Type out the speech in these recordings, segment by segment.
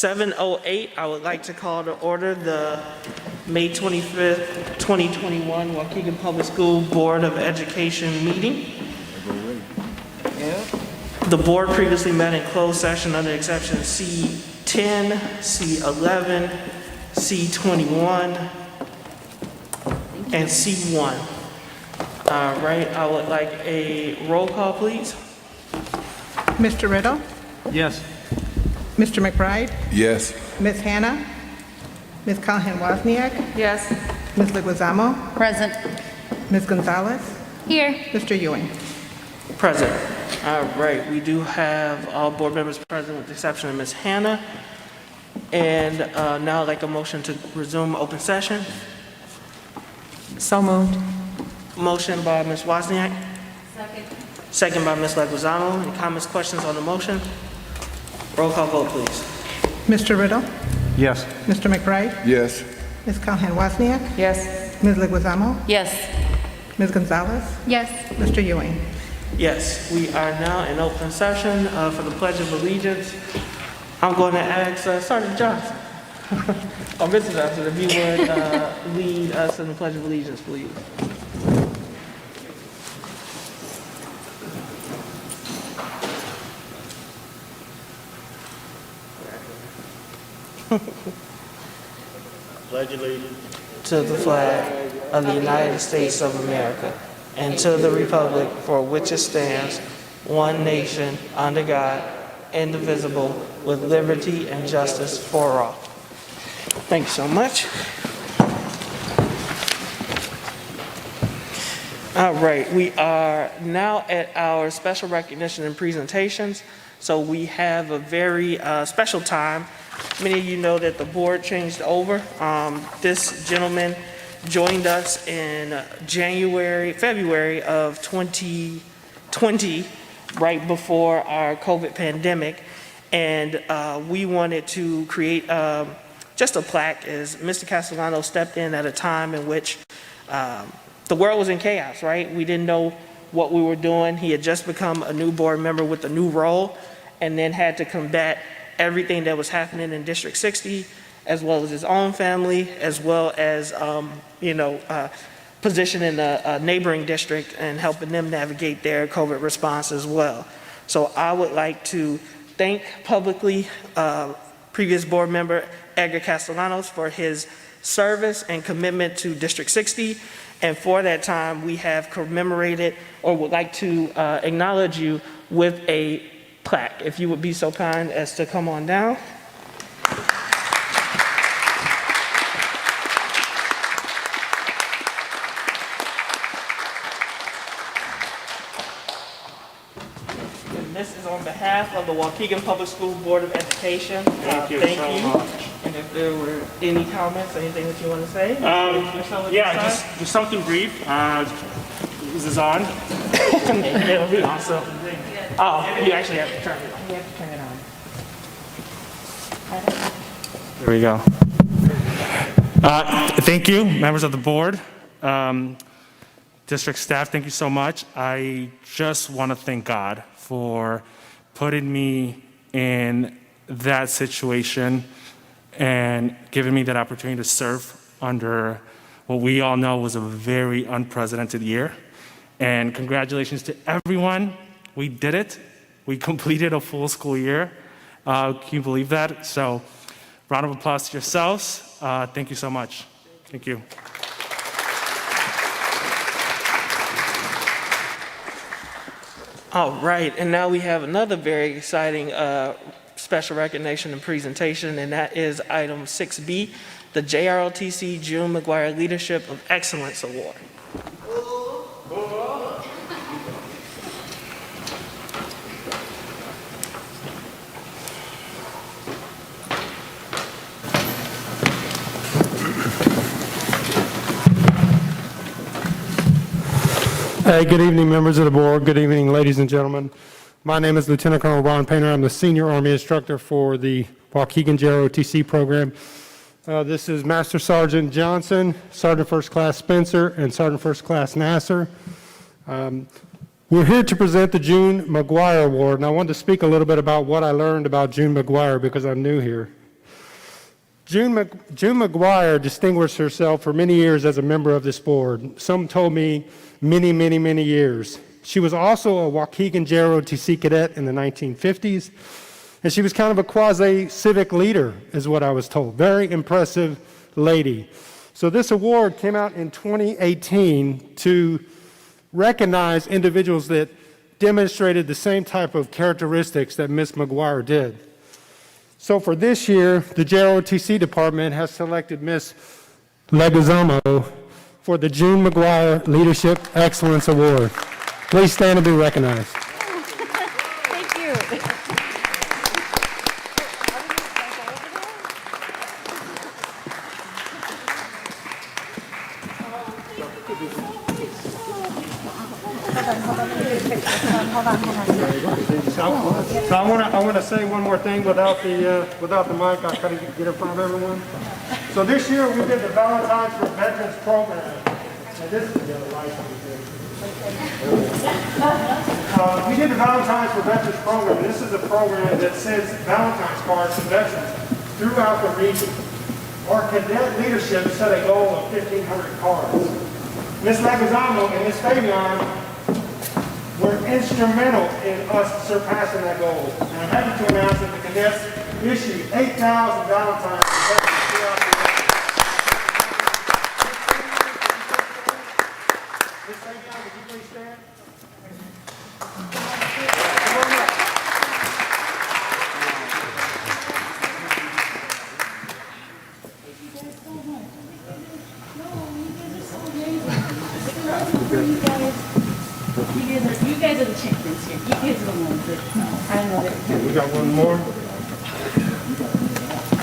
7:08, I would like to call to order the May 25th, 2021 Waukegan Public School Board of Education meeting. The board previously met in closed session under exception C10, C11, C21, and C1. All right, I would like a roll call, please. Mr. Riddle? Yes. Mr. McBride? Yes. Ms. Hannah? Ms. Callahan-Wozniak? Yes. Ms. Leguizamo? Present. Ms. Gonzalez? Here. Mr. Ewing? Present. All right, we do have all board members present with the exception of Ms. Hannah. And now I'd like a motion to resume open session. So moved. Motion by Ms. Wozniak. Second. Second by Ms. Leguizamo. Any comments, questions on the motion? Roll call vote, please. Mr. Riddle? Yes. Mr. McBride? Yes. Ms. Callahan-Wozniak? Yes. Ms. Leguizamo? Yes. Ms. Gonzalez? Yes. Mr. Ewing? Yes, we are now in open session for the Pledge of Allegiance. I'm going to ask Sergeant Johnson, or Mr. Johnson, if you would lead us in the Pledge of Allegiance, please. Pledge allegiance To the flag of the United States of America and to the republic for which it stands, one nation, under God, indivisible, with liberty and justice for all. Thank you so much. All right, we are now at our special recognition and presentations. So we have a very special time. Many of you know that the board changed over. This gentleman joined us in February of 2020, right before our COVID pandemic. And we wanted to create just a plaque as Mr. Castellano stepped in at a time in which the world was in chaos, right? We didn't know what we were doing. He had just become a new board member with a new role and then had to combat everything that was happening in District 60, as well as his own family, as well as, position in a neighboring district and helping them navigate their COVID response as well. So I would like to thank publicly previous board member Edgar Castellanos for his service and commitment to District 60. And for that time, we have commemorated or would like to acknowledge you with a plaque. If you would be so kind as to come on down. And this is on behalf of the Waukegan Public School Board of Education. Thank you so much. And if there were any comments, anything that you want to say? just something brief. Is this on? It'll be awesome. Oh, you actually have to turn it on. You have to turn it on. There we go. Thank you, members of the board, district staff. Thank you so much. I just want to thank God for putting me in that situation and giving me that opportunity to serve under what we all know was a very unprecedented year. And congratulations to everyone. We did it. We completed a full school year. Can you believe that? So, round of applause to yourselves. Thank you so much. Thank you. All right, and now we have another very exciting special recognition and presentation, and that is item 6B, the JROTC June McGuire Leadership of Excellence Award. Hey, good evening, members of the board. Good evening, ladies and gentlemen. My name is Lieutenant Colonel Ron Painter. I'm the Senior Army Instructor for the Waukegan JROTC program. This is Master Sergeant Johnson, Sergeant First Class Spencer, and Sergeant First Class Nasser. We're here to present the June McGuire Award, and I wanted to speak a little bit about what I learned about June McGuire because I'm new here. June McGuire distinguished herself for many years as a member of this board. Some told me many, many, many years. She was also a Waukegan JROTC cadet in the 1950s, and she was kind of a quasi-civic leader, is what I was told. Very impressive lady. So this award came out in 2018 to recognize individuals that demonstrated the same type of characteristics that Ms. McGuire did. So for this year, the JROTC department has selected Ms. Leguizamo for the June McGuire Leadership Excellence Award. Please stand and be recognized. Thank you. So I want to say one more thing without the mic. I'll try to get in front of everyone. So this year we did the Valentine's for Veterans program. And this is the other light that we did. We did the Valentine's for Veterans program. This is a program that sends Valentine's cards to veterans throughout the region. Our cadet leadership set a goal of 1,500 cards. Ms. Leguizamo and Ms. Fabian were instrumental in us surpassing that goal. And I'm happy to announce that the cadets issued 8,000 Valentine's to veterans throughout the region. Ms. Fabian, would you please stand? You guys are the champions here. You guys are the ones that I know that. We got one more.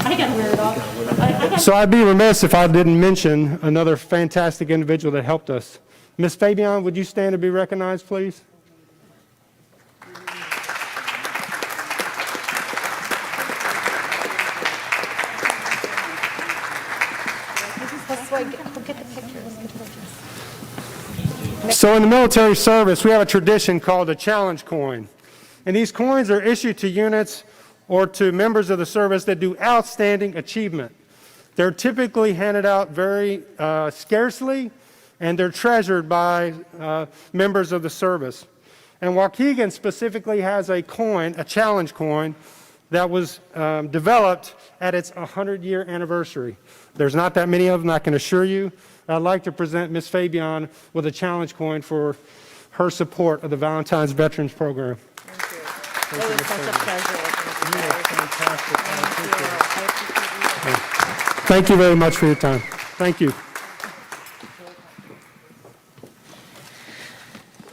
I gotta wear it off. So I'd be remiss if I didn't mention another fantastic individual that helped us. Ms. Fabian, would you stand to be recognized, please? So in the military service, we have a tradition called a challenge coin. And these coins are issued to units or to members of the service that do outstanding achievement. They're typically handed out very scarcely, and they're treasured by members of the service. And Waukegan specifically has a coin, a challenge coin, that was developed at its 100-year anniversary. There's not that many of them, I can assure you. I'd like to present Ms. Fabian with a challenge coin for her support of the Valentine's Veterans Program. Thank you. It was such a pleasure. Thank you very much for your time. Thank you.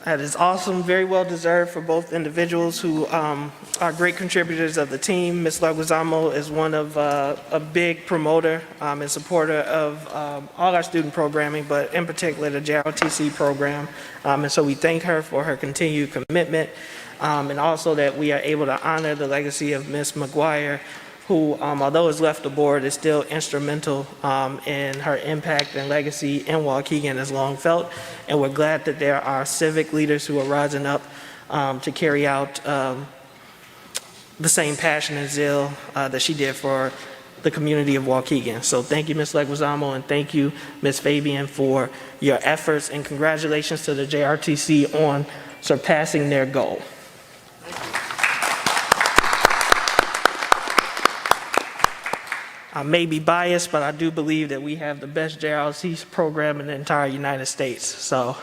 That is awesome, very well deserved for both individuals who are great contributors of the team. Ms. Leguizamo is one of a big promoter and supporter of all our student programming, but in particular the JROTC program. And so we thank her for her continued commitment and also that we are able to honor the legacy of Ms. McGuire, who, although has left the board, is still instrumental in her impact and legacy in Waukegan as long felt. And we're glad that there are civic leaders who are rising up to carry out the same passion and zeal that she did for the community of Waukegan. So thank you, Ms. Leguizamo, and thank you, Ms. Fabian, for your efforts, and congratulations to the JRTC on surpassing their goal. I may be biased, but I do believe that we have the best JROTC program in the entire United States. So,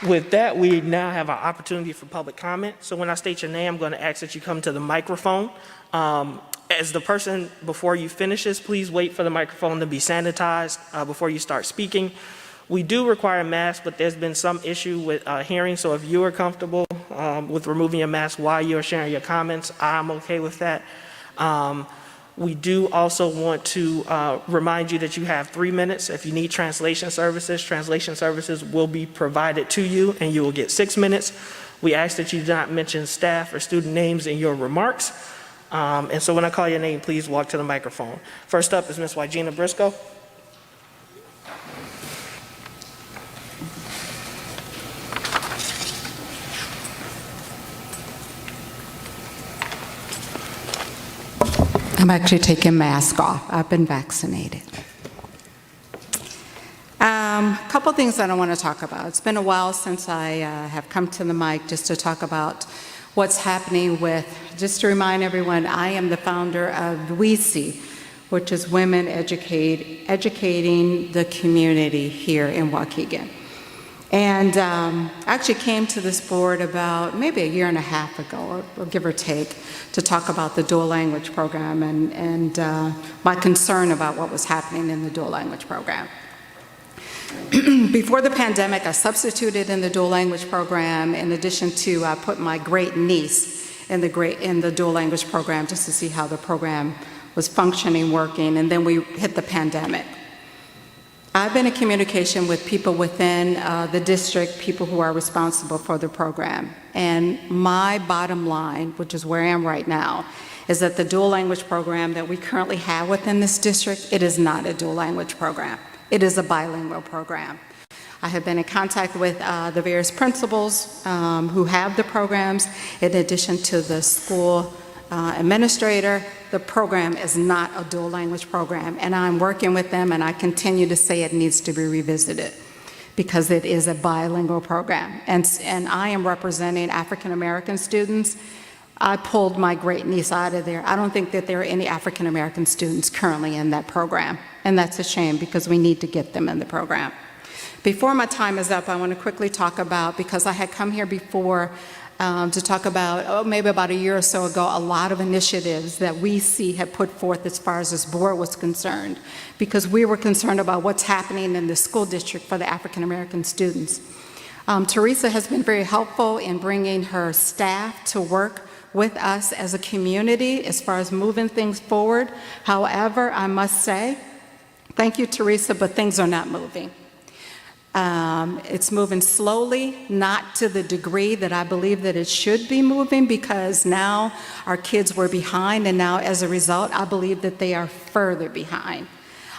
with that, we now have an opportunity for public comment. So when I state your name, I'm going to ask that you come to the microphone. As the person before you finishes, please wait for the microphone to be sanitized before you start speaking. We do require masks, but there's been some issue with hearing, so if you are comfortable with removing your mask while you're sharing your comments, I'm okay with that. We do also want to remind you that you have 3 minutes. If you need translation services will be provided to you, and you will get 6 minutes. We ask that you do not mention staff or student names in your remarks. And so when I call your name, please walk to the microphone. First up is Ms. Wygina Briscoe. I'm actually taking mask off. I've been vaccinated. A couple things that I want to talk about. It's been a while since I have come to the mic just to talk about what's happening with, just to remind everyone, I am the founder of WEC, which is Women Educating the Community here in Waukegan. And I actually came to this board about maybe a year and a half ago, or give or take, to talk about the dual language program and my concern about what was happening in the dual language program. Before the pandemic, I substituted in the dual language program in addition to put my great niece in the dual language program just to see how the program was functioning, working, and then we hit the pandemic. I've been in communication with people within the district, people who are responsible for the program. And my bottom line, which is where I am right now, is that the dual language program that we currently have within this district, it is not a dual language program. It is a bilingual program. I have been in contact with the various principals who have the programs. In addition to the school administrator, the program is not a dual language program, and I'm working with them, and I continue to say it needs to be revisited because it is a bilingual program. And I am representing African American students. I pulled my great niece out of there. I don't think that there are any African American students currently in that program, and that's a shame because we need to get them in the program. Before my time is up, I want to quickly talk about, because I had come here before to talk about, maybe about a year or so ago, a lot of initiatives that we have put forth as far as this board was concerned, because we were concerned about what's happening in the school district for the African American students. Teresa has been very helpful in bringing her staff to work with us as a community as far as moving things forward. However, I must say, thank you, Teresa, but things are not moving. It's moving slowly, not to the degree that I believe that it should be moving, because now our kids were behind, and now as a result, I believe that they are further behind.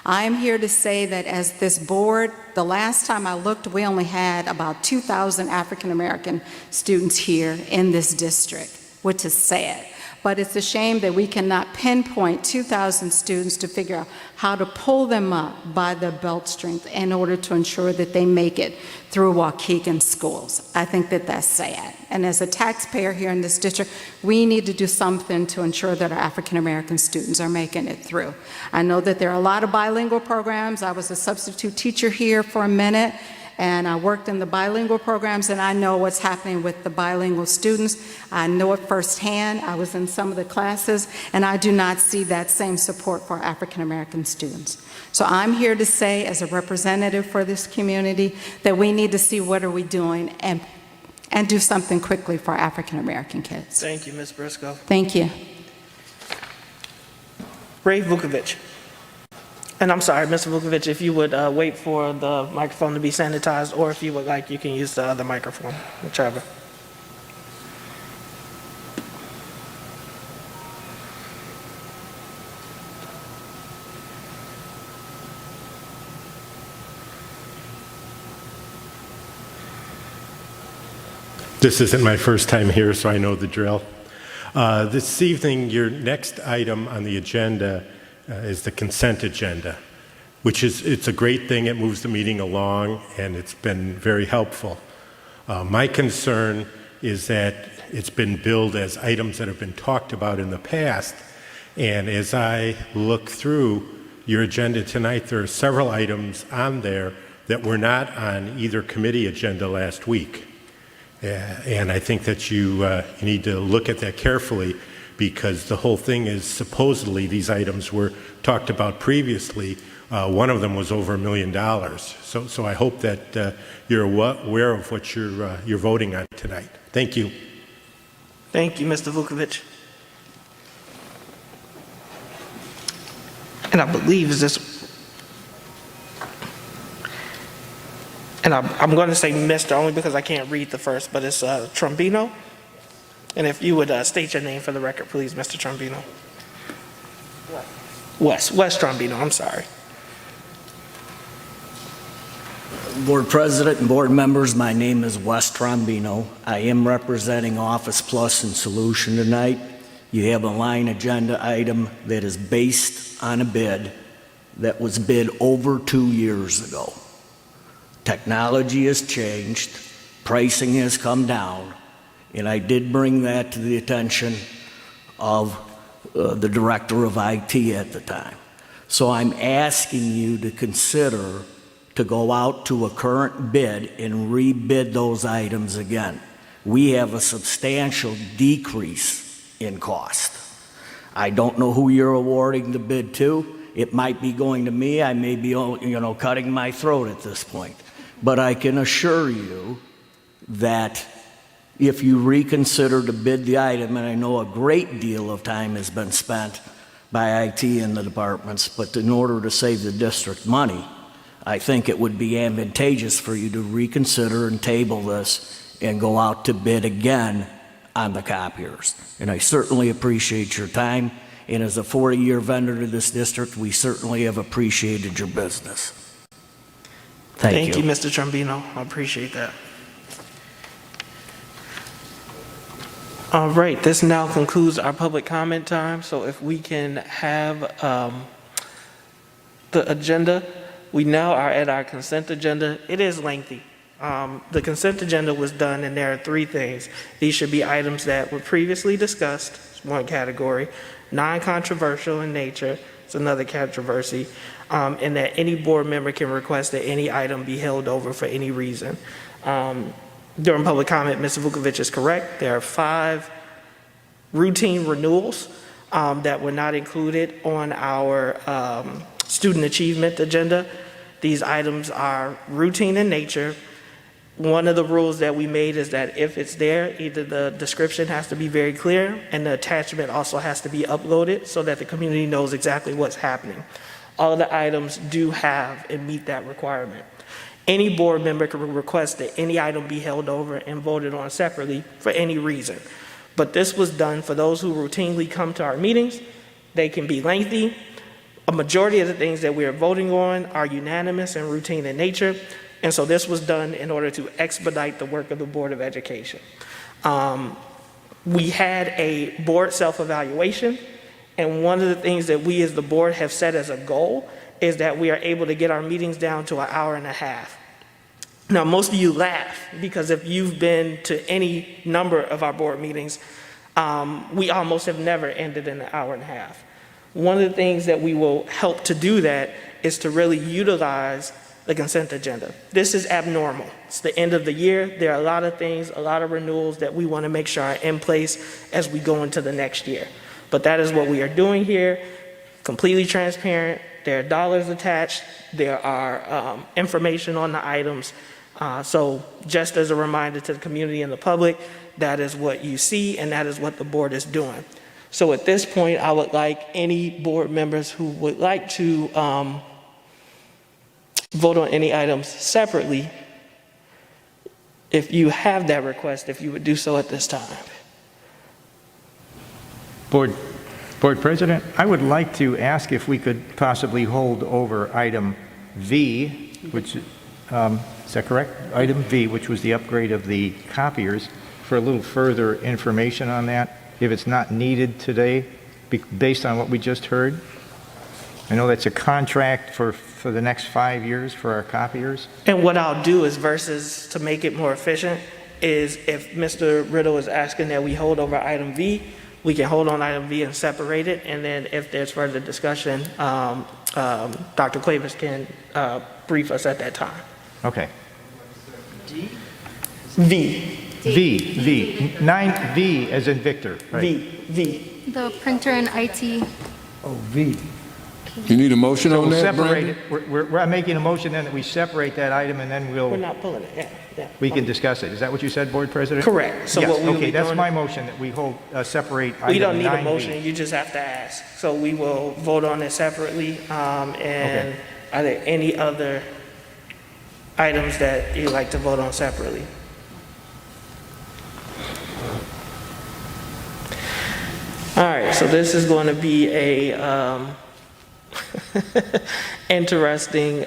I'm here to say that as this board, the last time I looked, we only had about 2,000 African American students here in this district, which is sad. But it's a shame that we cannot pinpoint 2,000 students to figure out how to pull them up by the belt strength in order to ensure that they make it through Waukegan schools. I think that that's sad. And as a taxpayer here in this district, we need to do something to ensure that our African American students are making it through. I know that there are a lot of bilingual programs. I was a substitute teacher here for a minute, and I worked in the bilingual programs, and I know what's happening with the bilingual students. I know it firsthand. I was in some of the classes, and I do not see that same support for African American students. So I'm here to say, as a representative for this community, that we need to see what are we doing and do something quickly for African American kids. Thank you, Ms. Briscoe. Thank you. Ray Vukovic. And I'm sorry, Mr. Vukovic, if you would wait for the microphone to be sanitized, or if you would like, you can use the other microphone, whichever. This isn't my first time here, so I know the drill. This evening, your next item on the agenda is the consent agenda, which it's a great thing. It moves the meeting along, and it's been very helpful. My concern is that it's been billed as items that have been talked about in the past, and as I look through your agenda tonight, there are several items on there that were not on either committee agenda last week. And I think that you need to look at that carefully, because the whole thing is supposedly these items were talked about previously. One of them was over $1 million. So I hope that you're aware of what you're voting on tonight. Thank you. Thank you, Mr. Vukovic. And I believe is this, and I'm going to say Mr. only because I can't read the first, but it's Trombino. And if you would state your name for the record, please, Mr. Trombino. Wes Trombino, I'm sorry. Board President and board members, my name is Wes Trombino. I am representing Office Plus and Solution tonight. You have a line agenda item that is based on a bid that was bid over 2 years ago. Technology has changed, pricing has come down, and I did bring that to the attention of the director of IT at the time. So I'm asking you to consider to go out to a current bid and rebid those items again. We have a substantial decrease in cost. I don't know who you're awarding the bid to. It might be going to me. I may be, cutting my throat at this point. But I can assure you that if you reconsider to bid the item, and I know a great deal of time has been spent by IT in the departments, but in order to save the district money, I think it would be advantageous for you to reconsider and table this and go out to bid again on the copiers. And I certainly appreciate your time, and as a 40-year vendor to this district, we certainly have appreciated your business. Thank you. Thank you, Mr. Trombino. I appreciate that. All right, this now concludes our public comment time. So if we can have the agenda, we now are at our consent agenda. It is lengthy. The consent agenda was done, and there are 3 things. These should be items that were previously discussed, one category, non-controversial in nature, it's another controversy, and that any board member can request that any item be held over for any reason. During public comment, Mr. Vukovic is correct. There are 5 routine renewals that were not included on our student achievement agenda. These items are routine in nature. One of the rules that we made is that if it's there, either the description has to be very clear and the attachment also has to be uploaded so that the community knows exactly what's happening. All of the items do have and meet that requirement. Any board member can request that any item be held over and voted on separately for any reason. But this was done for those who routinely come to our meetings. They can be lengthy. A majority of the things that we are voting on are unanimous and routine in nature. And so this was done in order to expedite the work of the Board of Education. We had a board self-evaluation, and one of the things that we as the board have set as a goal is that we are able to get our meetings down to an hour and a half. Now, most of you laugh because if you've been to any number of our board meetings, we almost have never ended in an hour and a half. One of the things that we will help to do that is to really utilize the consent agenda. This is abnormal. It's the end of the year. There are a lot of things, a lot of renewals that we want to make sure are in place as we go into the next year. But that is what we are doing here, completely transparent. There are dollars attached. There are information on the items. So just as a reminder to the community and the public, that is what you see and that is what the board is doing. So at this point, I would like any board members who would like to vote on any items separately, if you have that request, if you would do so at this time. Board President, I would like to ask if we could possibly hold over item V, which, is that correct? Item V, which was the upgrade of the copiers, for a little further information on that, if it's not needed today, based on what we just heard. I know that's a contract for the next 5 years for our copiers. And what I'll do is, versus to make it more efficient, is if Mr. Riddle is asking that we hold over item V, we can hold on item V and separate it, and then if there's further discussion, Dr. Cuevas can brief us at that time. Okay. V. 9V as in Victor. Right. V. The printer and IT. Oh, V. You need a motion So on we'll that, separate Brandon? it. We're making a motion then that we separate that item and then We're not pulling it, yeah. we can discuss it. Is that what you said, Board President? Correct. So Yes, what we will okay, be that's doing- my motion, that we separate item 9B. We don't need a motion, you just have to ask. So we will vote on it separately, and are there any other items that you'd like to vote on separately? All right, so this is going to be a interesting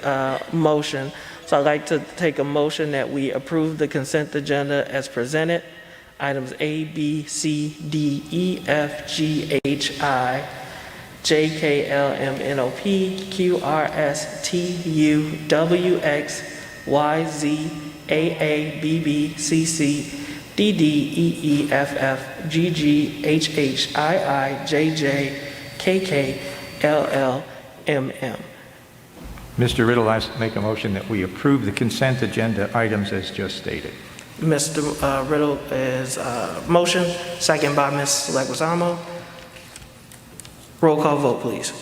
motion. So I'd like to take a motion that we approve the consent agenda as presented. items A, B, C, D, E, F, G, H, I, J, K, L, M, N, O, P, Q, R, S, T, U, W, X, Y, Z, A, A, B, B, C, C, D, D, E, E, F, F, G, G, H, H, I, J, J, K, K, L, L, M, M. Mr. Riddle, I make a motion that we approve the consent agenda items as just stated. Mr. Riddle is motion, second by Ms. Leguizamo. Roll call vote, please.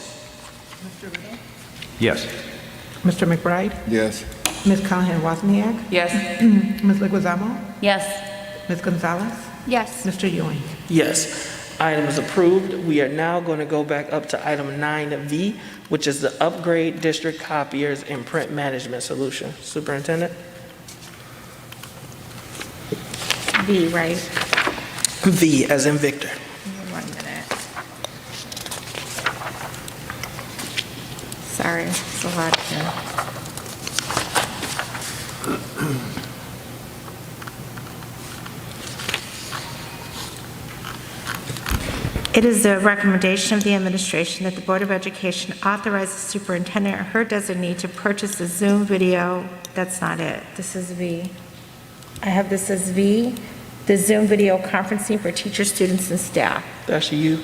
Yes. Mr. McBride? Yes. Ms. Callahan Wozniak? Yes. Ms. Leguizamo? Yes. Ms. Gonzalez? Yes. Mr. Ewing? Yes. Item is approved. We are now going to go back up to item 9V, which is the upgrade district copiers and print management solution. Superintendent? V, right? V as in Victor. 1 minute. Sorry, it's a lot here. It is the recommendation of the administration that the Board of Education authorize the superintendent or her designee to purchase the Zoom video. That's not it. This is V. I have this as V, the Zoom video conferencing for teachers, students, and staff. That's you.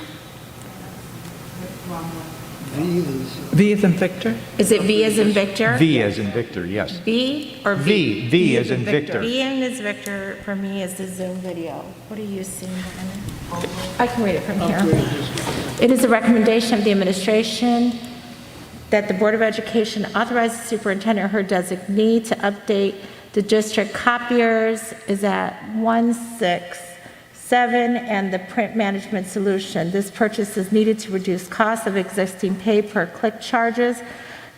V is in Victor? Is it V as in Victor? V as in Victor, yes. V or V? V as in Victor. V and as Victor for me is the Zoom video. What are you seeing, Brandon? I can read it from here. It is a recommendation of the administration that the Board of Education authorize the superintendent or her designee to update the district copiers is at 167 and the print management solution. This purchase is needed to reduce costs of existing pay-per-click charges,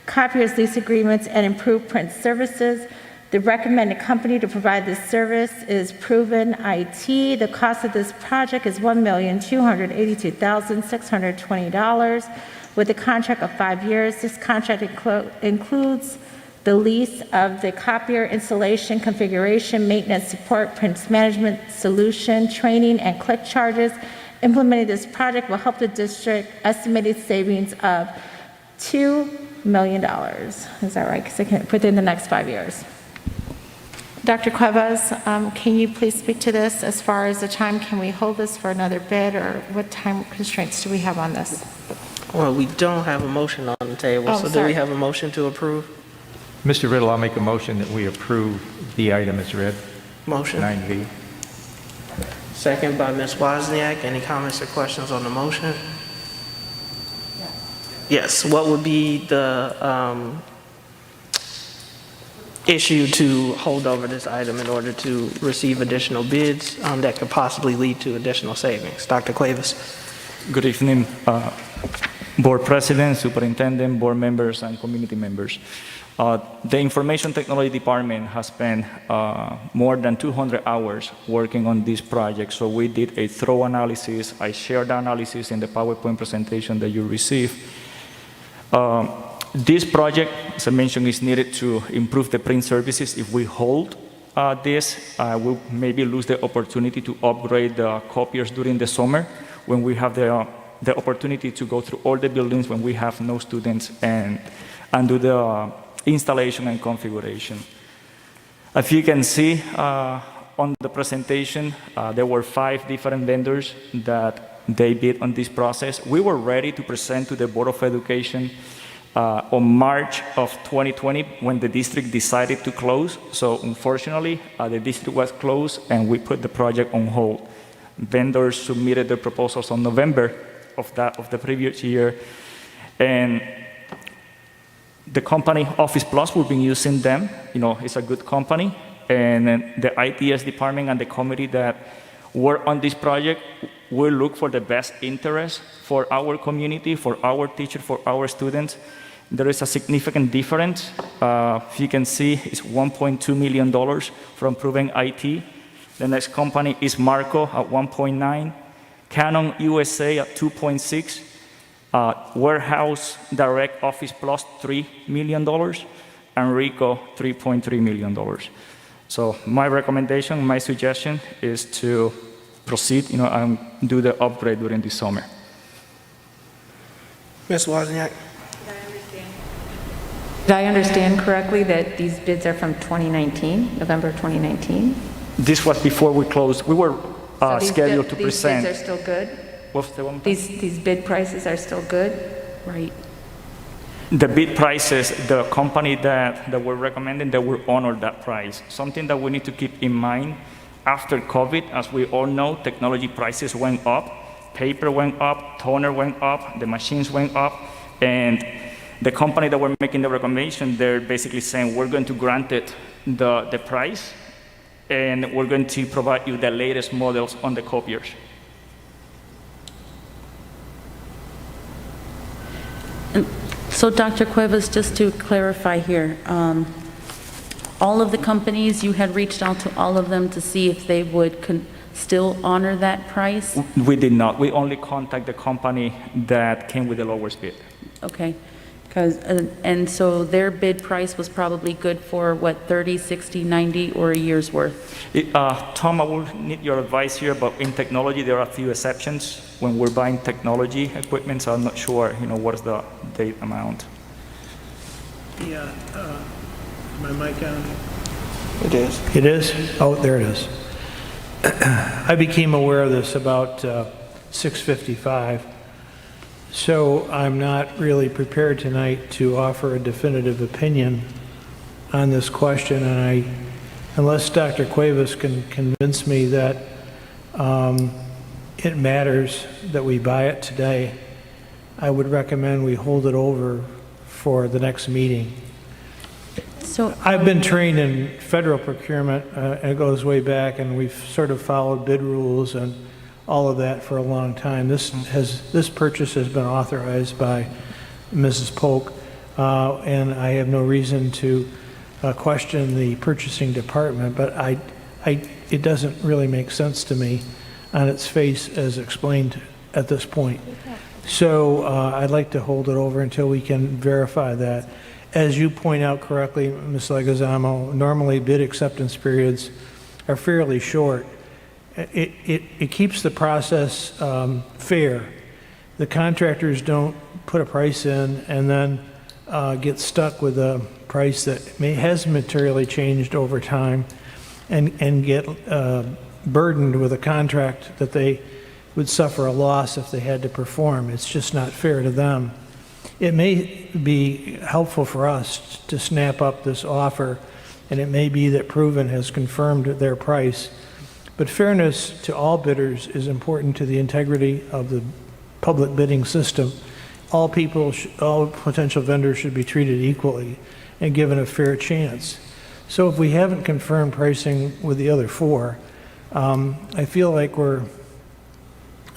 copiers lease agreements, and improve print services. The recommended company to provide this service is Proven IT. The cost of this project is $1,282,620 with a contract of 5 years. This contract includes the lease of the copier, installation, configuration, maintenance, support, print management solution, training, and click charges. Implementing this project will help the district estimated savings of $2 million. Is that right? Because I can within the next 5 years. Dr. Cuevas, can you please speak to this as far as the time? Can we hold this for another bid, or what time constraints do we have on this? Well, we don't have a motion on the table, Oh, so do sorry. we have a motion to approve? Mr. Riddle, I'll make a motion that we approve the item as read, Motion. 9V. Second by Ms. Wozniak. Any comments or questions on the motion? Yes. What would be the issue to hold over this item in order to receive additional bids that could possibly lead to additional savings? Dr. Cuevas? Good evening, Board President, Superintendent, Board members, and community members. The Information Technology Department has spent more than 200 hours working on this project, so we did a thorough analysis. I shared the analysis in the PowerPoint presentation that you received. This project, as I mentioned, is needed to improve the print services. If we hold this, we'll maybe lose the opportunity to upgrade the copiers during the summer when we have the opportunity to go through all the buildings when we have no students and do the installation and configuration. As you can see on the presentation, there were 5 different vendors that they bid on this process. We were ready to present to the Board of Education on March of 2020 when the district decided to close. So unfortunately, the district was closed and we put the project on hold. Vendors submitted their proposals on November of the previous year, and the company Office Plus, we've been using them. You know, it's a good company, and the ITS department and the committee that work on this project will look for the best interest for our community, for our teachers, for our students. There is a significant difference. You can see it's $1.2 million from Proven IT. The next company is Marco at 1.9, Canon USA at 2.6, Warehouse Direct Office Plus $3 million, and Rico $3.3 million. So my recommendation, my suggestion is to proceed, and do the upgrade during the summer. Ms. Wozniak? Did I understand correctly that these bids are from 2019, November 2019? This was before we closed. We were So these scheduled to bid- present. These bids are still good? What's the one? These bid prices are still good? Right. The bid prices, the company that we're recommending, they will honor that price. Something that we need to keep in mind, after COVID, as we all know, technology prices went up, paper went up, toner went up, the machines went up, and the company that we're making the recommendation, they're basically saying we're going to grant it the price, and we're going to provide you the latest models on the copiers. So Dr. Cuevas, just to clarify here, all of the companies, you had reached out to all of them to see if they would still honor that price? We did not. We only contact the company that came with the lowest bid. Okay. And so their bid price was probably good for, what, 30, 60, 90, or a year's worth? Tom, I will need your advice here, but in technology, there are a few exceptions when we're buying technology equipment, so I'm not sure, what is the date amount. Yeah, my mic on? It is. It is? Oh, there it is. I became aware of this about 6:55. So I'm not really prepared tonight to offer a definitive opinion on this question, and unless Dr. Cuevas can convince me that it matters that we buy it today, I would recommend we hold it over for the next meeting. So I've been trained in federal procurement, and it goes way back, and we've sort of followed bid rules and all of that for a long time. This purchase has been authorized by Mrs. Polk, and I have no reason to question the purchasing department, but it doesn't really make sense to me on its face as explained at this point. So I'd like to hold it over until we can verify that. As you point out correctly, Ms. Leguizamo, normally bid acceptance periods are fairly short. It keeps the process fair. The contractors don't put a price in and then get stuck with a price that has materially changed over time and get burdened with a contract that they would suffer a loss if they had to perform. It's just not fair to them. It may be helpful for us to snap up this offer, and it may be that Proven has confirmed their price. But fairness to all bidders is important to the integrity of the public bidding system. All potential vendors should be treated equally and given a fair chance. So if we haven't confirmed pricing with the other four, I feel like we're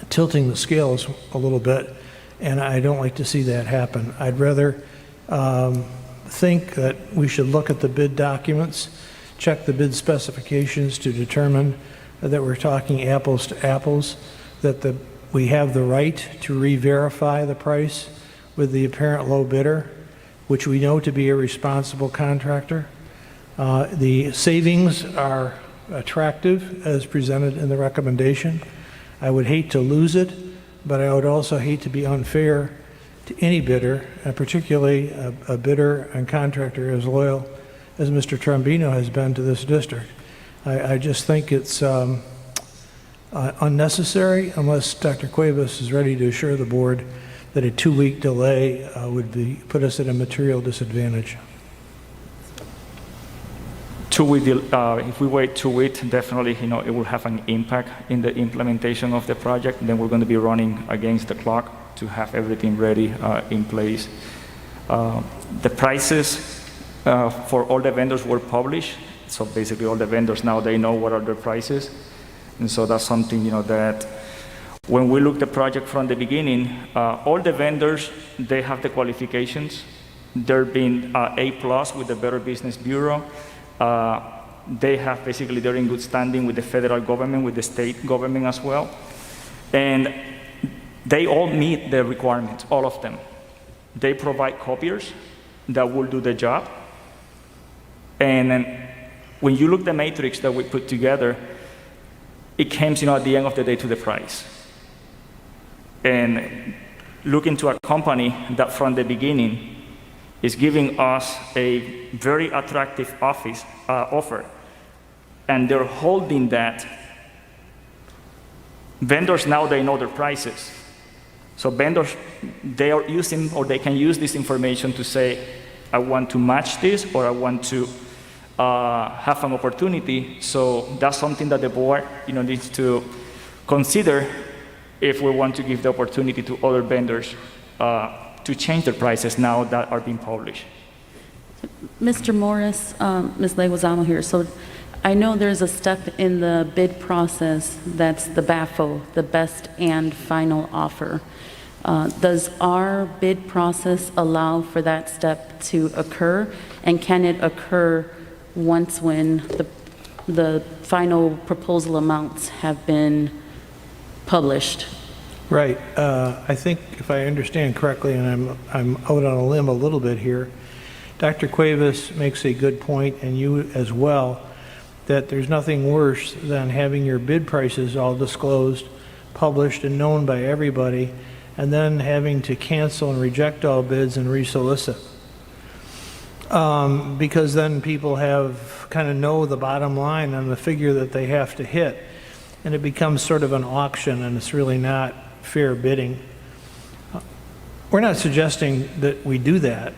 tilting the scales a little bit, and I don't like to see that happen. I'd rather think that we should look at the bid documents, check the bid specifications to determine that we're talking apples to apples, that we have the right to re-verify the price with the apparent low bidder, which we know to be a responsible contractor. The savings are attractive as presented in the recommendation. I would hate to lose it, but I would also hate to be unfair to any bidder, and particularly a bidder and contractor as loyal as Mr. Trombino has been to this district. I just think it's unnecessary unless Dr. Cuevas is ready to assure the board that a 2-week delay would put us at a material disadvantage. If we wait 2 weeks, definitely, it will have an impact in the implementation of the project. Then we're going to be running against the clock to have everything ready in place. The prices for all the vendors were published. So basically all the vendors now, they know what are their prices. And so that's something, that when we look at the project from the beginning, all the vendors, they have the qualifications. They're being A+ with the Better Business Bureau. They're in good standing with the federal government, with the state government as well. And they all meet the requirements, all of them. They provide copiers that will do the job. And then when you look at the matrix that we put together, it comes, at the end of the day to the price. And looking to a company that from the beginning is giving us a very attractive offer, and they're holding that. Vendors now, they know their prices. So vendors, they are using, or they can use this information to say, I want to match this, or I want to have an opportunity. So that's something that the board, needs to consider if we want to give the opportunity to other vendors to change their prices now that are being published. Mr. Morris, Ms. Leguizamo here. So I know there's a step in the bid process that's the BAFO, the best and final offer. Does our bid process allow for that step to occur? And can it occur once when the final proposal amounts have been published? Right. I think if I understand correctly, and I'm out on a limb a little bit here, Dr. Cuevas makes a good point, and you as well, that there's nothing worse than having your bid prices all disclosed, published, and known by everybody, and then having to cancel and reject all bids and resolicit. Because then people kind of know the bottom line on the figure that they have to hit, and it becomes sort of an auction, and it's really not fair bidding. We're not suggesting that we do that.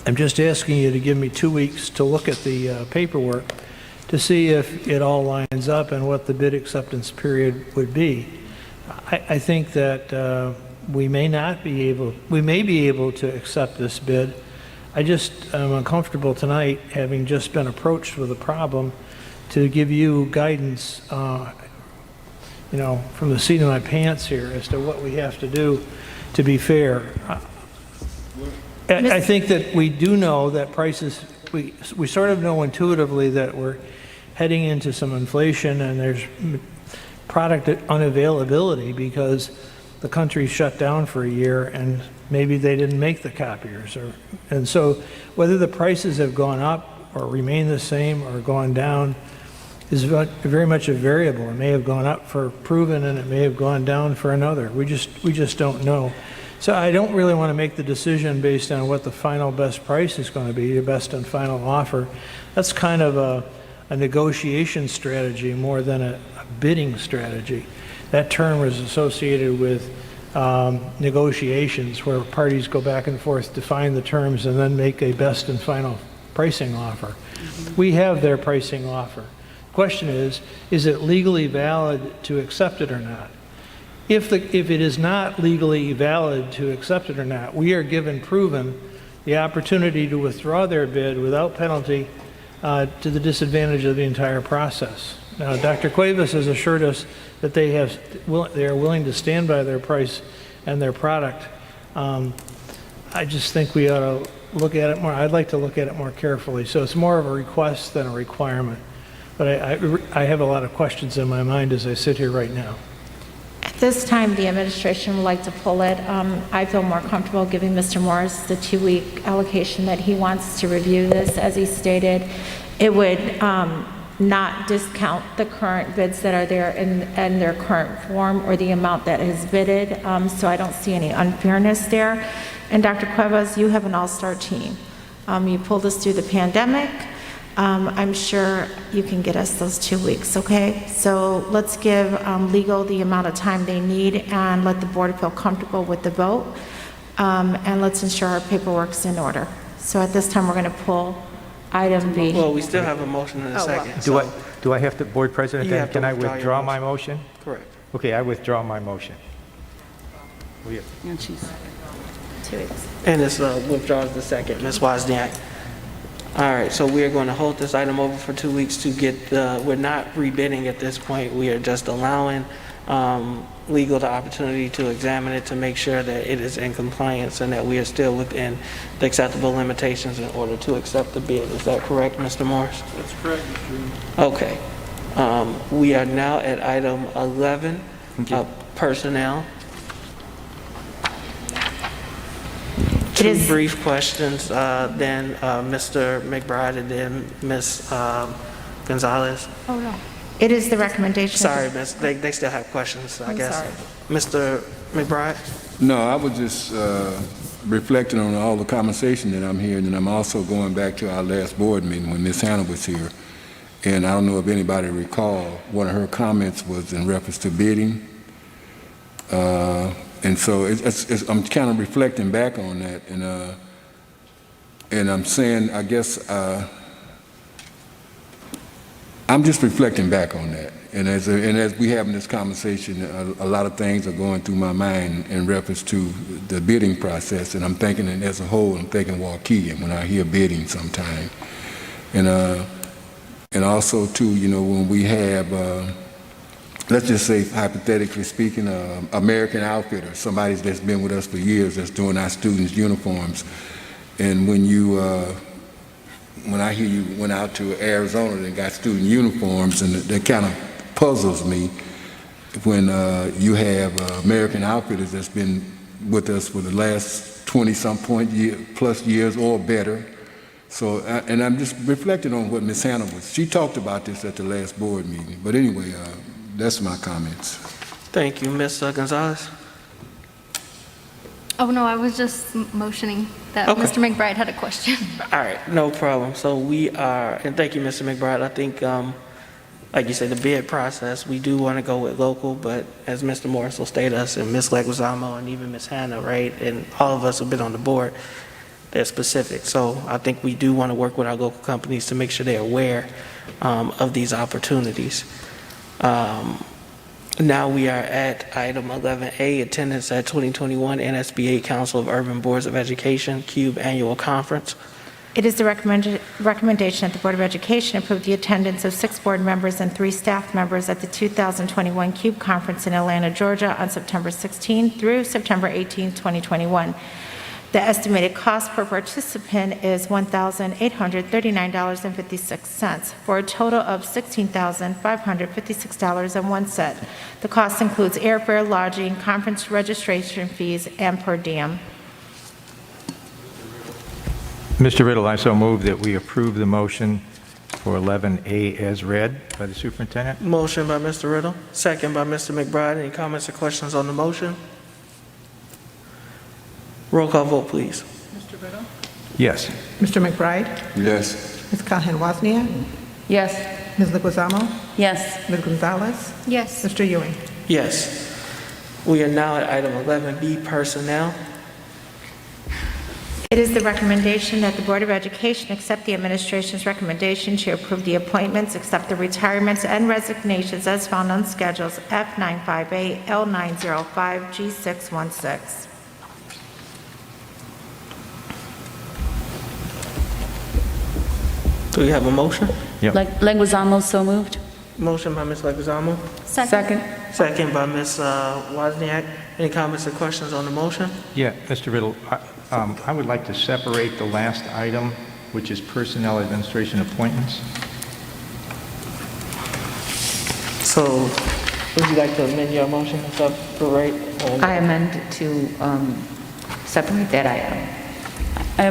I'm just asking you to give me 2 weeks to look at the paperwork to see if it all lines up and what the bid acceptance period would be. I think that we may be able to accept this bid. I just am uncomfortable tonight, having just been approached with a problem, to give you guidance, from the seat of my pants here as to what we have to do to be fair. I think that we do know that prices, we sort of know intuitively that we're heading into some inflation, and there's product unavailability because the country shut down for a year and maybe they didn't make the copiers. And so whether the prices have gone up or remain the same or gone down is very much a variable. It may have gone up for proven and it may have gone down for another. We just don't know. So I don't really want to make the decision based on what the final best price is going to be, the best and final offer. That's kind of a negotiation strategy more than a bidding strategy. That term is associated with negotiations, where parties go back and forth, define the terms, and then make a best and final pricing offer. We have their pricing offer. The question is it legally valid to accept it or not? If it is not legally valid to accept it or not, we are proven the opportunity to withdraw their bid without penalty to the disadvantage of the entire process. Now, Dr. Cuevas has assured us that they are willing to stand by their price and their product. I just think we ought to look at it more. I'd like to look at it more carefully. So it's more of a request than a requirement. But I have a lot of questions in my mind as I sit here right now. At this time, the administration would like to pull it. I feel more comfortable giving Mr. Morris the 2-week allocation that he wants to review this. As he stated, it would not discount the current bids that are there in their current form or the amount that is bidded. So I don't see any unfairness there. And Dr. Cuevas, you have an all-star team. You pulled us through the pandemic. I'm sure you can get us those 2 weeks, okay? So let's give legal the amount of time they need and let the board feel comfortable with the vote. And let's ensure our paperwork's in order. So at this time, we're going to pull item B. Well, we still have a motion in a second. Do I have to, Board President, then can I withdraw my motion? Correct. Okay, I withdraw my motion. And she's 2 weeks. And this withdraws the second, Ms. Wozniak. All right, so we are going to hold this item over for 2 weeks to get, we're not rebidding at this point. We are just allowing legal the opportunity to examine it to make sure that it is in compliance and that we are still within the acceptable limitations in order to accept the bid. Is that correct, Mr. Morris? That's correct, Mr. Okay. We are now at item 11, personnel. Two brief questions, then Mr. McBride and then Ms. Gonzalez. Oh, no. It is the recommendation. Sorry, miss, they still have questions, I I'm guess. sorry. Mr. McBride? No, I was just reflecting on all the conversation that I'm hearing, and I'm also going back to our last board meeting when Ms. Hannah was here. And I don't know if anybody recall, one of her comments was in reference to bidding. And so I'm kind of reflecting back on that, and I'm saying, I guess, I'm just reflecting back on that. And as we having this conversation, a lot of things are going through my mind in reference to the bidding process, and I'm thinking, and as a whole, I'm thinking Waukegan when I hear bidding sometime. And also, too, you know, when we have, let's just say, hypothetically speaking, American Outfitter, somebody that's been with us for years that's doing our students' uniforms. And when I hear you went out to Arizona and got student uniforms, and that kind of puzzles me when you have American Outfitters that's been with us for the last 20-some plus years or better. So, and I'm just reflecting on what Ms. Hannah was. She talked about this at the last board meeting. But anyway, that's my comments. Thank you. Ms. Gonzalez? Oh, no, I was just motioning that Okay. Mr. McBride had a question. All right, no problem. So we are, and thank you, Mr. McBride. I think, like you said, the bid process, we do want to go with local, but as Mr. Morris will state us, and Ms. Leguizamo, and even Ms. Hannah, right, and all of us have been on the board, they're specific. So I think we do want to work with our local companies to make sure they're aware of these opportunities. Now we are at item 11A, attendance at 2021 NSBA Council of Urban Boards of Education CUBE Annual Conference. It is the recommendation that the Board of Education approve the attendance of 6 board members and 3 staff members at the 2021 CUBE Conference in Atlanta, Georgia on September 16 through September 18, 2021. The estimated cost per participant is $1,839.56 for a total of $16,556.01. The cost includes airfare, lodging, conference registration fees, and per diem. Mr. Riddle, I so move that we approve the motion for 11A as read by the superintendent. Motion by Mr. Riddle, second by Mr. McBride. Any comments or questions on the motion? Roll call vote, please. Mr. Riddle? Yes. Mr. McBride? Yes. Ms. Callahan-Wozniak? Yes. Ms. Leguizamo? Yes. Ms. Gonzalez? Yes. Mr. Ewing? Yes. We are now at item 11B, personnel. It is the recommendation that the Board of Education accept the administration's recommendation to approve the appointments, accept the retirements and resignations as found on schedules F958, L905, G616. Do we have a motion? Yep. Leguizamo, so moved. Motion by Ms. Leguizamo, Second. second by Ms. Wozniak. Any comments or questions on the motion? Yeah, Mr. Riddle, I would like to separate the last item, which is personnel administration appointments. So, would you like to amend your motion to separate? I amend to separate that item. I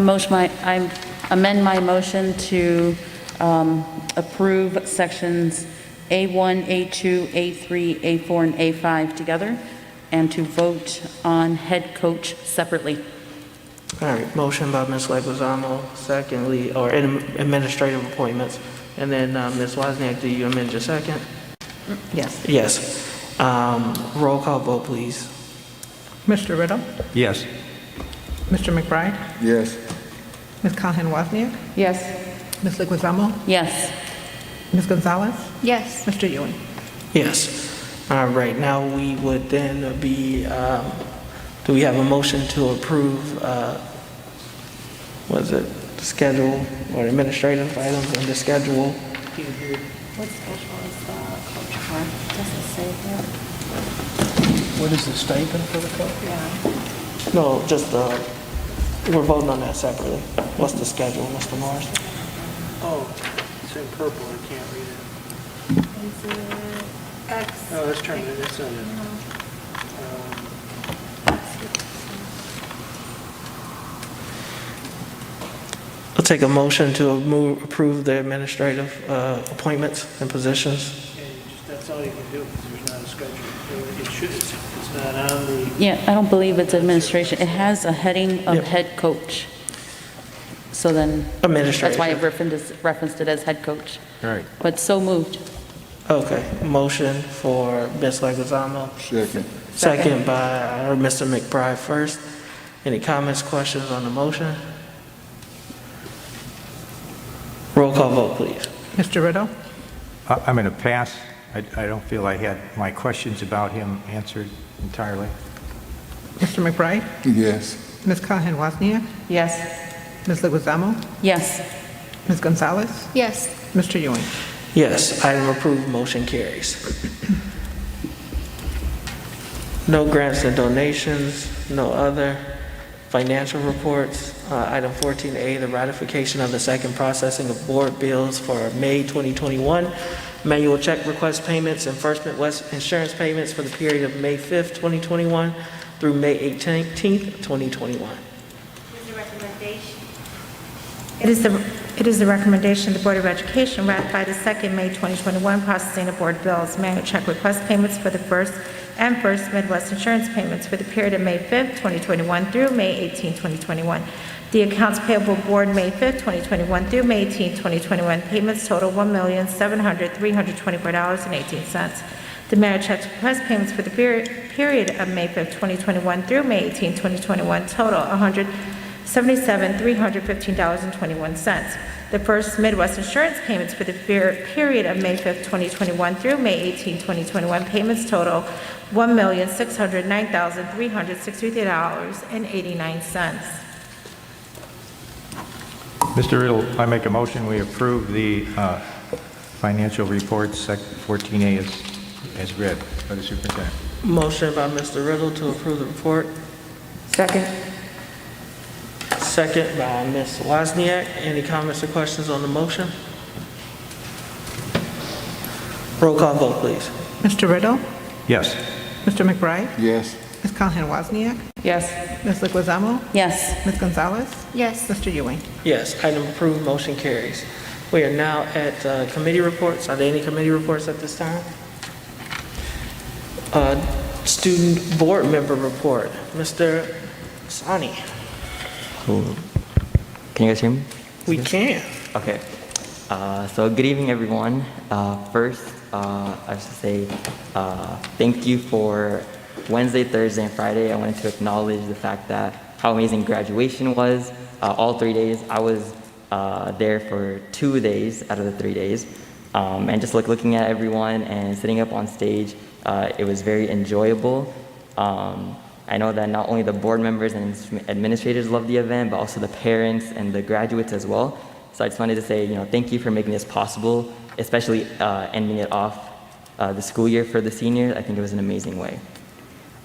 amend my motion to approve sections A1, A2, A3, A4, and A5 together, and to vote on head coach separately. All right, motion by Ms. Leguizamo, secondly, or administrative appointments. And then Ms. Wozniak, do you amend your second? Yes. Yes. Roll call vote, please. Mr. Riddle? Yes. Mr. McBride? Yes. Ms. Callahan-Wozniak? Yes. Ms. Leguizamo? Yes. Ms. Gonzalez? Yes. Mr. Ewing? Yes. All right, now we would then be, do we have a motion to approve, was it the schedule or administrative items on the schedule? What schedule is the coach for? Does it say here? What is the stipend for the coach? Yeah. No, just we're voting on that separately. What's the schedule, Mr. Morris? Oh, it's in purple, I can't read it. Is it X? Oh, let's turn it, it's on it. I'll take a motion to approve the administrative appointments and positions. That's all you can do because there's not a schedule. It should, it's not on the, Yeah, I don't believe it's administration. It has a heading of head coach. So then, that's why I referenced it as head coach. Right. But so moved. Okay, motion for Ms. Leguizamo. Second. Second by Mr. McBride first. Any comments, questions on the motion? Roll call vote, please. Mr. Riddle? I'm going to pass. I don't feel I had my questions about him answered entirely. Mr. McBride? Yes. Ms. Callahan Wozniak? Yes. Ms. Leguizamo? Yes. Ms. Gonzalez? Yes. Mr. Ewing? Yes, item approved, motion carries. No grants and donations, no other financial reports. Item 14A, the ratification of the second processing of board bills for May 2021, manual check request payments and First Midwest insurance payments for the period of May 5th, 2021 through May 18th, 2021. It is the recommendation of the Board of Education ratify the second May 2021 processing of board bills, manual check request payments for the First and First Midwest insurance payments for the period of May 5th, 2021 through May 18th, 2021. The accounts payable board May 5th, 2021 through May 18th, 2021 payments total $1,700,324.18. The manual check request payments for the period of May 5th, 2021 through May 18th, 2021 total $177,315.21. The First Midwest insurance payments for the period of May 5th, 2021 through May 18th, 2021 payments total $1,609,363.89. Mr. Riddle, I make a motion, we approve the financial reports, 14A as read by the superintendent. Motion by Mr. Riddle to approve the report. Second. Second by Ms. Wozniak. Any comments or questions on the motion? Roll call vote, please. Mr. Riddle? Yes. Mr. McBride? Yes. Ms. Callahan Wozniak? Yes. Ms. Leguizamo? Yes. Ms. Gonzalez? Yes. Mr. Ewing? Yes, item approved, motion carries. We are now at committee reports. Are there any committee reports at this time? Student board member report. Mr. Sani. Cool. Can you guys hear me? We can. Okay. So good evening, everyone. First, I should say thank you for Wednesday, Thursday, and Friday. I wanted to acknowledge the fact that how amazing graduation was. All 3 days. I was there for 2 days out of the 3 days. And just looking at everyone and sitting up on stage, it was very enjoyable. I know that not only the board members and administrators loved the event, but also the parents and the graduates as well. So I just wanted to say, thank you for making this possible, especially ending it off the school year for the seniors. I think it was an amazing way.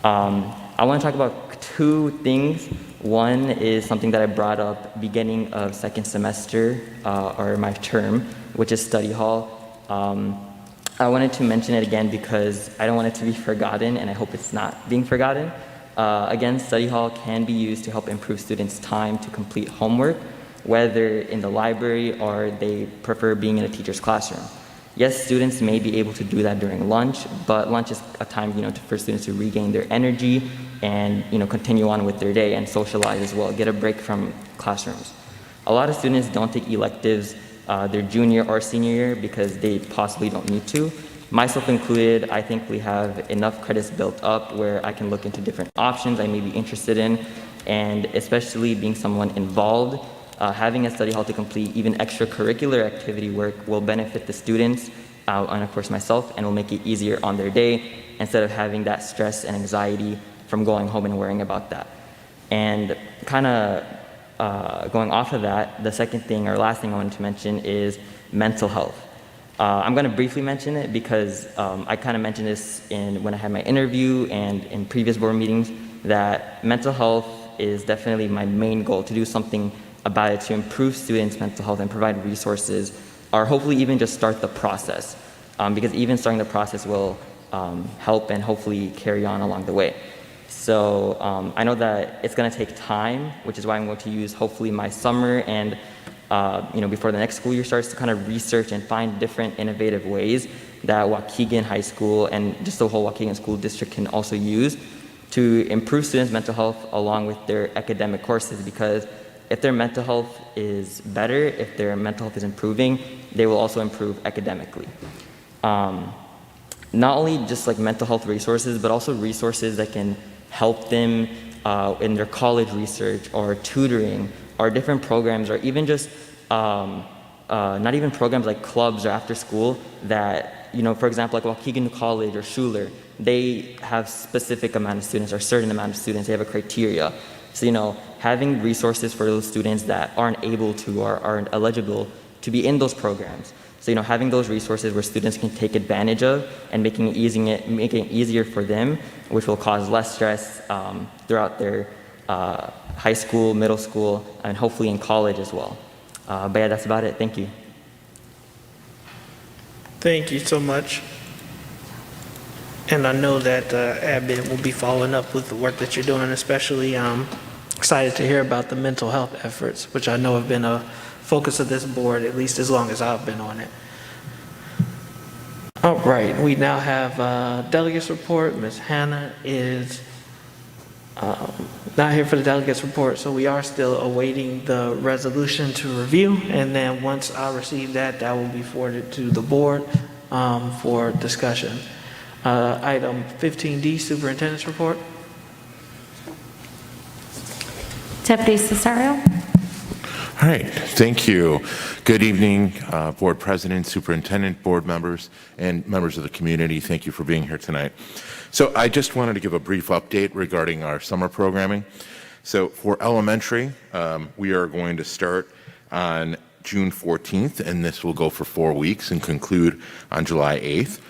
I want to talk about 2 things. One is something that I brought up beginning of second semester or my term, which is study hall. I wanted to mention it again because I don't want it to be forgotten, and I hope it's not being forgotten. Again, study hall can be used to help improve students' time to complete homework, whether in the library or they prefer being in a teacher's classroom. Yes, students may be able to do that during lunch, but lunch is a time, for students to regain their energy and, continue on with their day and socialize as well, get a break from classrooms. A lot of students don't take electives their junior or senior year because they possibly don't need to. Myself included, I think we have enough credits built up where I can look into different options I may be interested in, and especially being someone involved, having a study hall to complete even extracurricular activity work will benefit the students, and of course myself, and will make it easier on their day instead of having that stress and anxiety from going home and worrying about that. And kind of going off of that, the second thing or last thing I wanted to mention is mental health. I'm going to briefly mention it because I kind of mentioned this when I had my interview and in previous board meetings, that mental health is definitely my main goal, to do something about it to improve students' mental health and provide resources, or hopefully even just start the process, because even starting the process will help and hopefully carry on along the way. So I know that it's going to take time, which is why I'm going to use hopefully my summer and before the next school year starts, to kind of research and find different innovative ways that Waukegan High School and just the whole Waukegan School District can also use to improve students' mental health along with their academic courses, because if their mental health is better, if their mental health is improving, they will also improve academically. Not only just like mental health resources, but also resources that can help them in their college research or tutoring or different programs, or even just not even programs like clubs or after school that, you know, for example, like Waukegan College or Schuler, they have specific amount of students or certain amount of students. They have a criteria. So, you know, having resources for those students that aren't able to or aren't eligible to be in those programs. So, you know, having those resources where students can take advantage of and making it easier for them, which will cause less stress throughout their high school, middle school, and hopefully in college as well. But yeah, that's about it. Thank you. Thank you so much. And I know that ABIT will be following up with the work that you're doing, especially excited to hear about the mental health efforts, which I know have been a focus of this board at least as long as I've been on it. All right, we now have delegates report. Ms. Hannah is not here for the delegates report, so we are still awaiting the resolution to review, and then once I receive that, that will be forwarded to the board for discussion. Item 15D, Superintendent's report. Deputy Cesario. All right, thank you. Good evening, Board President, Superintendent, board members, and members of the community. Thank you for being here tonight. So I just wanted to give a brief update regarding our summer programming. So for elementary, we are going to start on June 14th, and this will go for 4 weeks and conclude on July 8th.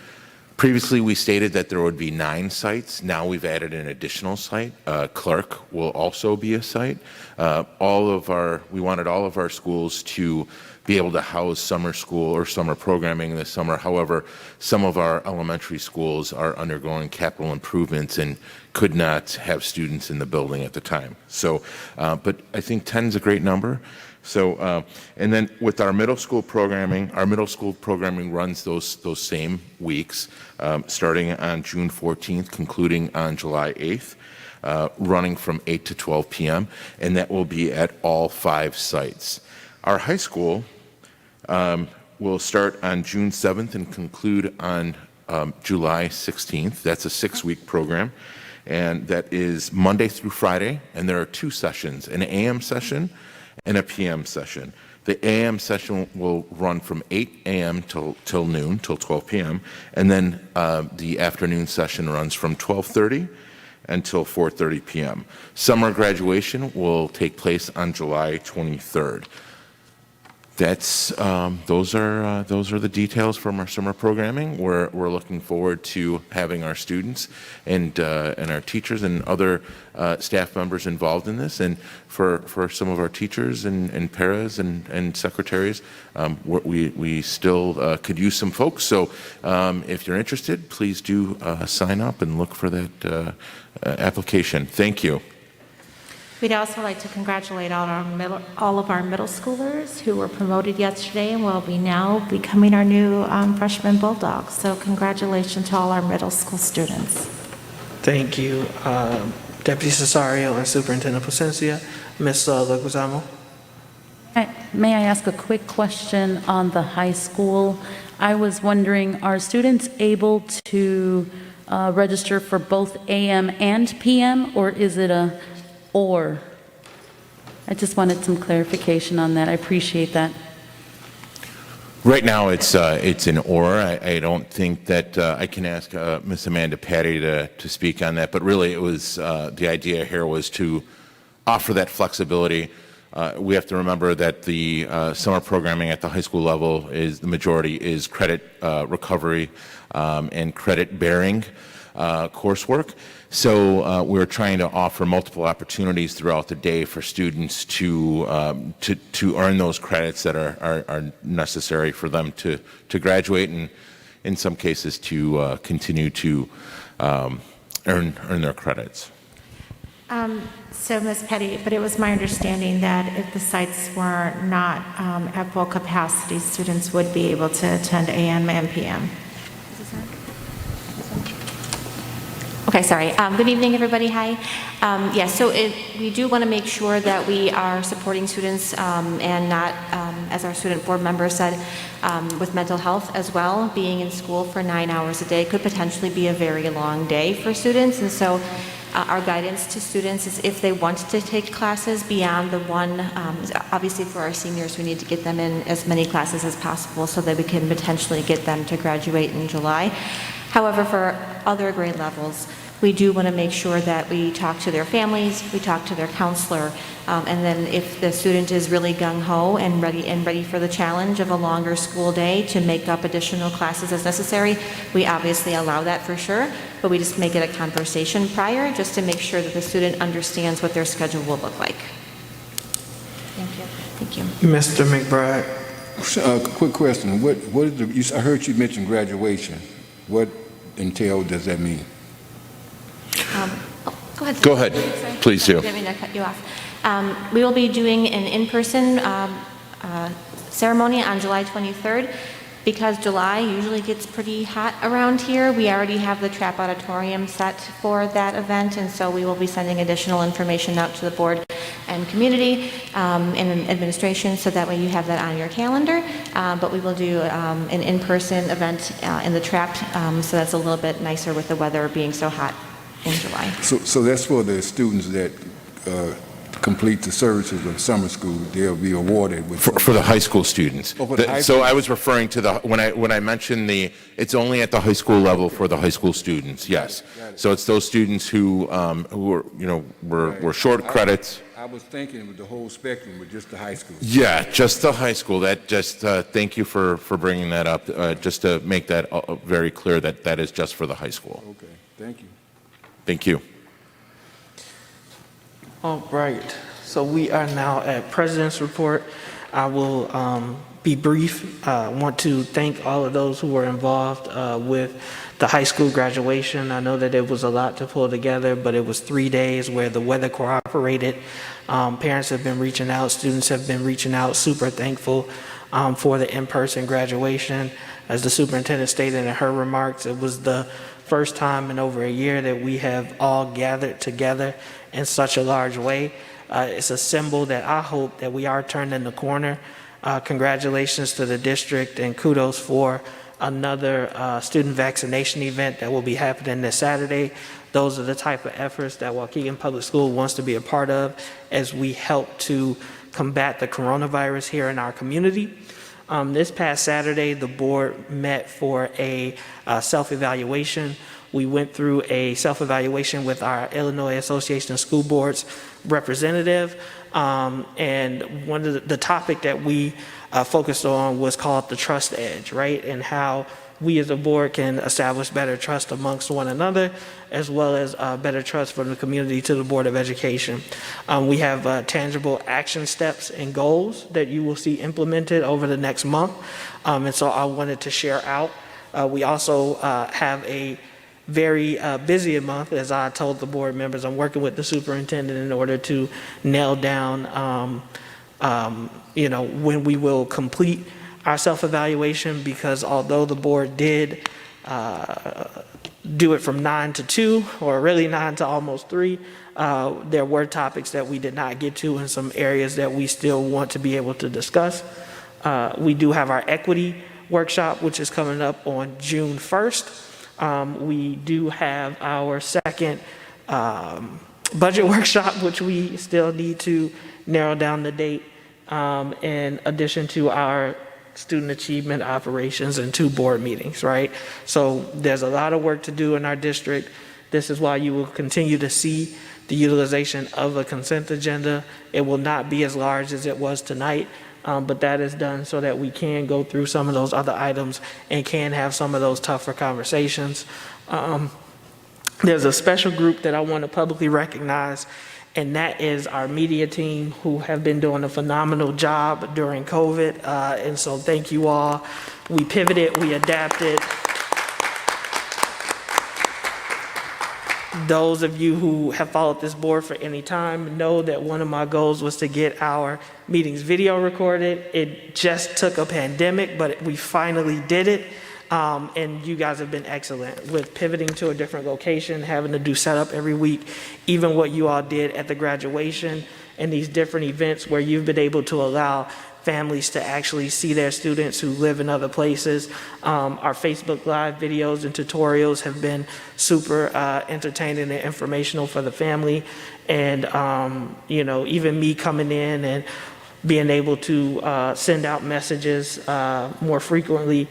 Previously, we stated that there would be 9 sites. Now we've added an additional site. Clark will also be a site. We wanted all of our schools to be able to house summer school or summer programming this summer. However, some of our elementary schools are undergoing capital improvements and could not have students in the building at the time. So, but I think 10 is a great number. So, and then with our middle school programming runs those same weeks, starting on June 14th, concluding on July 8th, running from 8 to 12 p.m., and that will be at all 5 sites. Our high school will start on June 7th and conclude on July 16th. That's a 6-week program, and that is Monday through Friday, and there are 2 sessions, an AM session and a PM session. The AM session will run from 8 a.m. till noon, till 12 p.m., and then the afternoon session runs from 12:30 until 4:30 p.m. Summer graduation will take place on July 23rd. That's those are the details from our summer programming. We're looking forward to having our students and our teachers and other staff members involved in this. And for some of our teachers and paras and secretaries, we still could use some folks. So if you're interested, please do sign up and look for that application. Thank you. We'd also like to congratulate all of our middle schoolers who were promoted yesterday and will be now becoming our new freshman Bulldogs. So congratulations to all our middle school students. Thank you, Deputy Cesario and Superintendent Placencia. Ms. Leguizamo. May I ask a quick question on the high school? I was wondering, are students able to register for both AM and PM, or is it a or? I just wanted some clarification on that. I appreciate that. Right now, it's an or. I don't think that I can ask Ms. Amanda Patty to speak on that, but really it was the idea here was to offer that flexibility. We have to remember that the summer programming at the high school level the majority is credit recovery and credit bearing coursework. So we're trying to offer multiple opportunities throughout the day for students to earn those credits that are necessary for them to graduate, and in some cases to continue to earn their credits. So, Ms. Petty, but it was my understanding that if the sites were not at full capacity, students would be able to attend AM and PM. Okay, sorry. Good evening, everybody. Hi. Yes, so we do want to make sure that we are supporting students and not, as our student board member said, with mental health as well. Being in school for 9 hours a day could potentially be a very long day for students. And so our guidance to students is if they want to take classes beyond the one, obviously for our seniors, we need to get them in as many classes as possible so that we can potentially get them to graduate in July. However, for other grade levels, we do want to make sure that we talk to their families, we talk to their counselor, and then if the student is really gung-ho and ready for the challenge of a longer school day to make up additional classes as necessary, we obviously allow that for sure, but we just make it a conversation prior just to make sure that the student understands what their schedule will look like. Thank you. Thank you. Mr. McBride. Quick question. What is I heard you mention graduation. What entail does that mean? Go ahead. Go ahead. Sorry. Please do. I didn't mean to cut you off. We will be doing an in-person ceremony on July 23rd. Because July usually gets pretty hot around here, we already have the Trap Auditorium set for that event, and so we will be sending additional information out to the board and community and administration, so that way you have that on your calendar. But we will do an in-person event in the Trap, so that's a little bit nicer with the weather being so hot in July. So that's for the students that complete the services of summer school. They'll be awarded with For the high school students. Oh, for the high school. So I was referring to when I mentioned it's only at the high school level for the high school students, yes. Got it. So it's those students who are, were short credits. I was thinking with the whole spectrum with just the high school. Yeah, just the high school. That just, thank you for bringing that up, just to make that very clear that that is just for the high school. Okay, thank you. Thank you. All right, so we are now at President's Report. I will be brief. I want to thank all of those who were involved with the high school graduation. I know that it was a lot to pull together, but it was 3 days where the weather cooperated. Parents have been reaching out, students have been reaching out, super thankful for the in-person graduation. As the superintendent stated in her remarks, it was the first time in over a year that we have all gathered together in such a large way. It's a symbol that I hope that we are turning the corner. Congratulations to the district and kudos for another student vaccination event that will be happening this Saturday. Those are the type of efforts that Waukegan Public School wants to be a part of as we help to combat the coronavirus here in our community. This past Saturday, the board met for a self-evaluation. We went through a self-evaluation with our Illinois Association of School Boards representative, and one of the topic that we focused on was called the trust edge, right? And how we as a board can establish better trust amongst one another, as well as better trust from the community to the Board of Education. We have tangible action steps and goals that you will see implemented over the next month, and so I wanted to share out. We also have a very busy month, as I told the board members. I'm working with the superintendent in order to nail down, when we will complete our self-evaluation, because although the board did do it from 9 to 2, or really 9 to almost 3, there were topics that we did not get to and some areas that we still want to be able to discuss. We do have our equity workshop, which is coming up on June 1st. We do have our second budget workshop, which we still need to narrow down the date, in addition to our student achievement operations and 2 board meetings, right? So there's a lot of work to do in our district. This is why you will continue to see the utilization of a consent agenda. It will not be as large as it was tonight, but that is done so that we can go through some of those other items and can have some of those tougher conversations. There's a special group that I want to publicly recognize, and that is our media team, who have been doing a phenomenal job during COVID. And so thank you all. We pivoted, we adapted. Those of you who have followed this board for any time know that one of my goals was to get our meetings video recorded. It just took a pandemic, but we finally did it. And you guys have been excellent with pivoting to a different location, having to do setup every week, even what you all did at the graduation and these different events where you've been able to allow families to actually see their students who live in other places. Our Facebook Live videos and tutorials have been super entertaining and informational for the family. And, you know, even me coming in and being able to send out messages more frequently,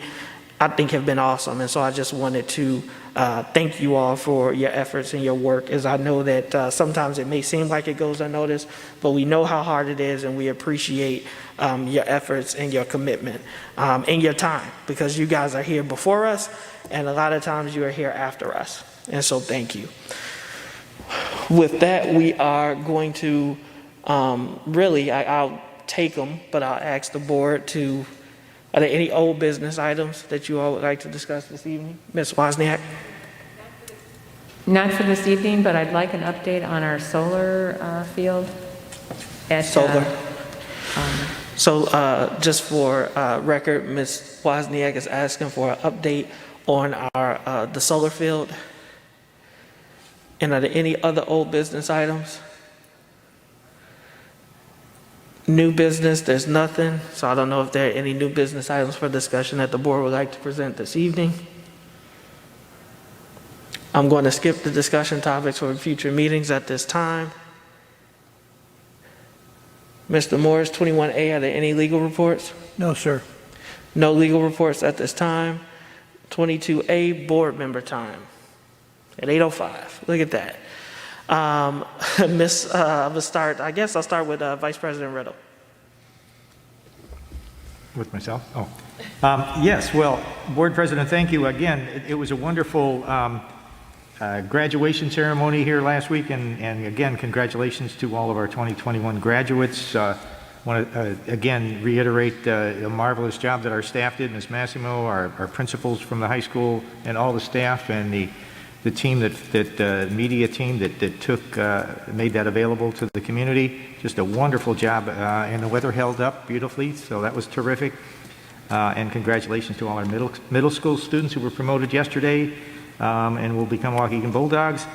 I think have been awesome. And so I just wanted to thank you all for your efforts and your work, as I know that sometimes it may seem like it goes unnoticed, but we know how hard it is, and we appreciate your efforts and your commitment and your time, because you guys are here before us, and a lot of times you are here after us. And so thank you. With that, we are going to I'll take them, but I'll ask the board to, are there any old business items that you all would like to discuss this evening? Ms. Wozniak? Not for this evening, but I'd like an update on our solar field. Solar. So just for record, Ms. Wozniak is asking for an update on our the solar field. And are there any other old business items? New business, there's nothing. So I don't know if there are any new business items for discussion that the board would like to present this evening. I'm going to skip the discussion topics for future meetings at this time. Mr. Morris, 21A, are there any legal reports? No, sir. No legal reports at this time. 22A, board member time at 8:05. Look at that. I'll start with Vice President Riddle. With myself? Oh. Yes, well, Board President, thank you again. It was a wonderful graduation ceremony here last week, and again, congratulations to all of our 2021 graduates. I want to again reiterate a marvelous job that our staff did, Ms. Massimo, our principals from the high school, and all the staff, and the team media team that took made that available to the community. Just a wonderful job, and the weather held up beautifully, so that was terrific. And congratulations to all our middle school students who were promoted yesterday and will become Waukegan Bulldogs.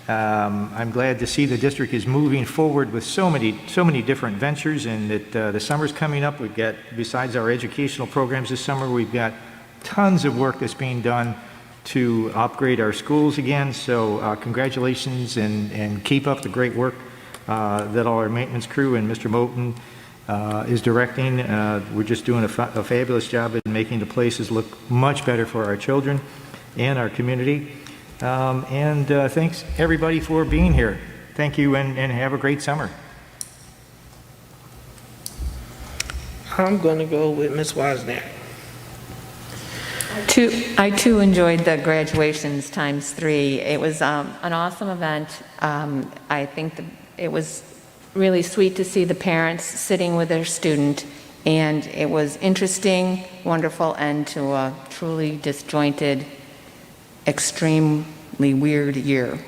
I'm glad to see the district is moving forward with so many different ventures, and that the summer's coming up. We've got, besides our educational programs this summer, we've got tons of work that's being done to upgrade our schools again. So congratulations, and keep up the great work that all our maintenance crew and Mr. Moten is directing. We're just doing a fabulous job at making the places look much better for our children and our community. And thanks everybody for being here. Thank you, and have a great summer. I'm going to go with Ms. Wozniak. I too enjoyed the graduations ×3. It was an awesome event. I think it was really sweet to see the parents sitting with their student, and it was interesting, wonderful, and to a truly disjointed, extremely weird year.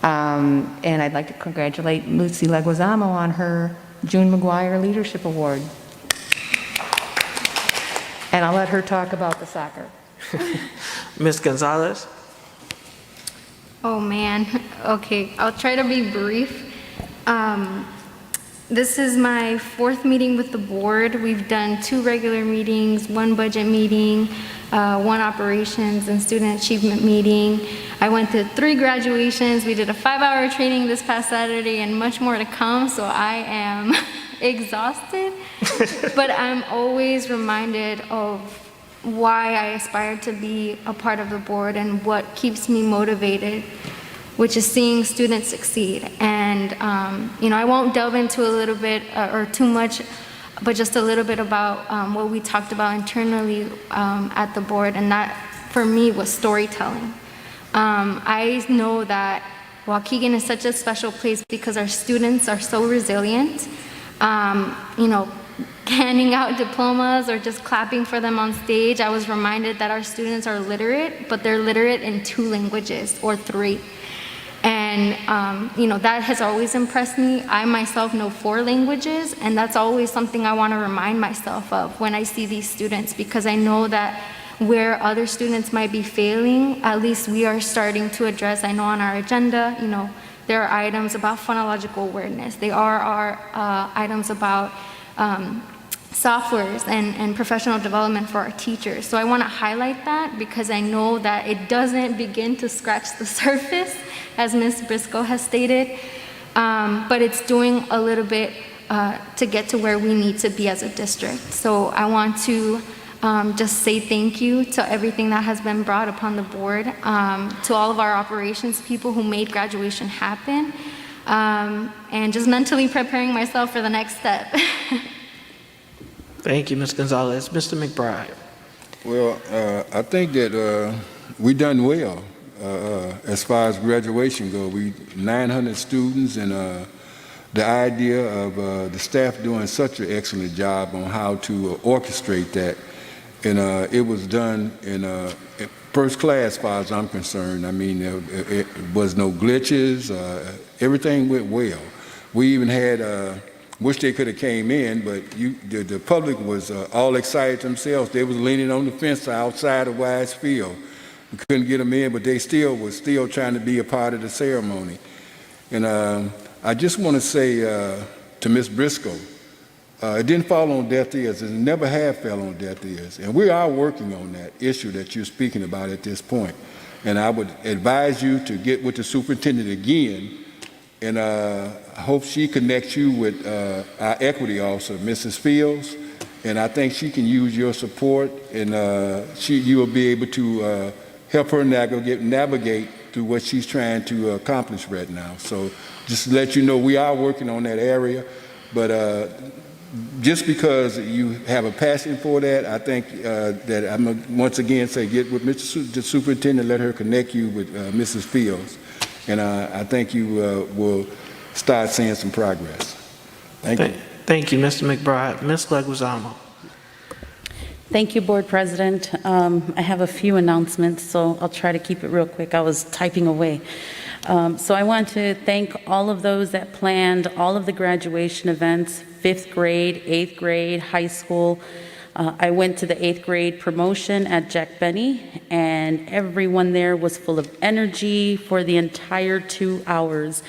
And I'd like to congratulate Lucy Leguizamo on her June McGuire Leadership Award. And I'll let her talk about the soccer. Ms. Gonzalez? Oh, man. Okay, I'll try to be brief. This is my 4th meeting with the board. We've done 2 regular meetings, 1 budget meeting, 1 operations and student achievement meeting. I went to 3 graduations. We did a 5-hour training this past Saturday, and much more to come, so I am exhausted. But I'm always reminded of why I aspire to be a part of the board and what keeps me motivated, which is seeing students succeed. And, I won't delve into a little bit or too much, but just a little bit about what we talked about internally at the board, and that for me was storytelling. I know that Waukegan is such a special place because our students are so resilient. Handing out diplomas or just clapping for them on stage, I was reminded that our students are literate, but they're literate in 2 languages or 3. And, that has always impressed me. I myself know 4 languages, and that's always something I want to remind myself of when I see these students, because I know that where other students might be failing, at least we are starting to address. I know on our agenda, there are items about phonological awareness. There are items about softwares and professional development for our teachers. So I want to highlight that because I know that it doesn't begin to scratch the surface, as Ms. Briscoe has stated, but it's doing a little bit to get to where we need to be as a district. So I want to just say thank you to everything that has been brought upon the board, to all of our operations people who made graduation happen, and just mentally preparing myself for the next step. Thank you, Ms. Gonzalez. Mr. McBride. Well, I think that we done well as far as graduation go. We 900 students, and the idea of the staff doing such an excellent job on how to orchestrate that, and it was done in first class as far as I'm concerned. I mean, it was no glitches. Everything went well. We even had wish they could have came in, but the public was all excited themselves. They was leaning on the fence outside of Wise Field. We couldn't get them in, but they was still trying to be a part of the ceremony. And I just want to say to Ms. Briscoe, it didn't fall on deaf ears. It never have fell on deaf ears. And we are working on that issue that you're speaking about at this point. And I would advise you to get with the superintendent again, and I hope she connects you with our equity officer, Mrs. Fields, and I think she can use your support, and you will be able to help her navigate through what she's trying to accomplish right now. So just to let you know, we are working on that area, but just because you have a passion for that, I think that I'm going to once again say get with the superintendent, let her connect you with Mrs. Fields. And I think you will start seeing some progress. Thank you. Thank you, Mr. McBride. Ms. Leguizamo. Thank you, Board President. I have a few announcements, so I'll try to keep it real quick. I was typing away. So I want to thank all of those that planned all of the graduation events, 5th grade, 8th grade, high school. I went to the 8th grade promotion at Jack Benny, and everyone there was full of energy for the entire 2 hours.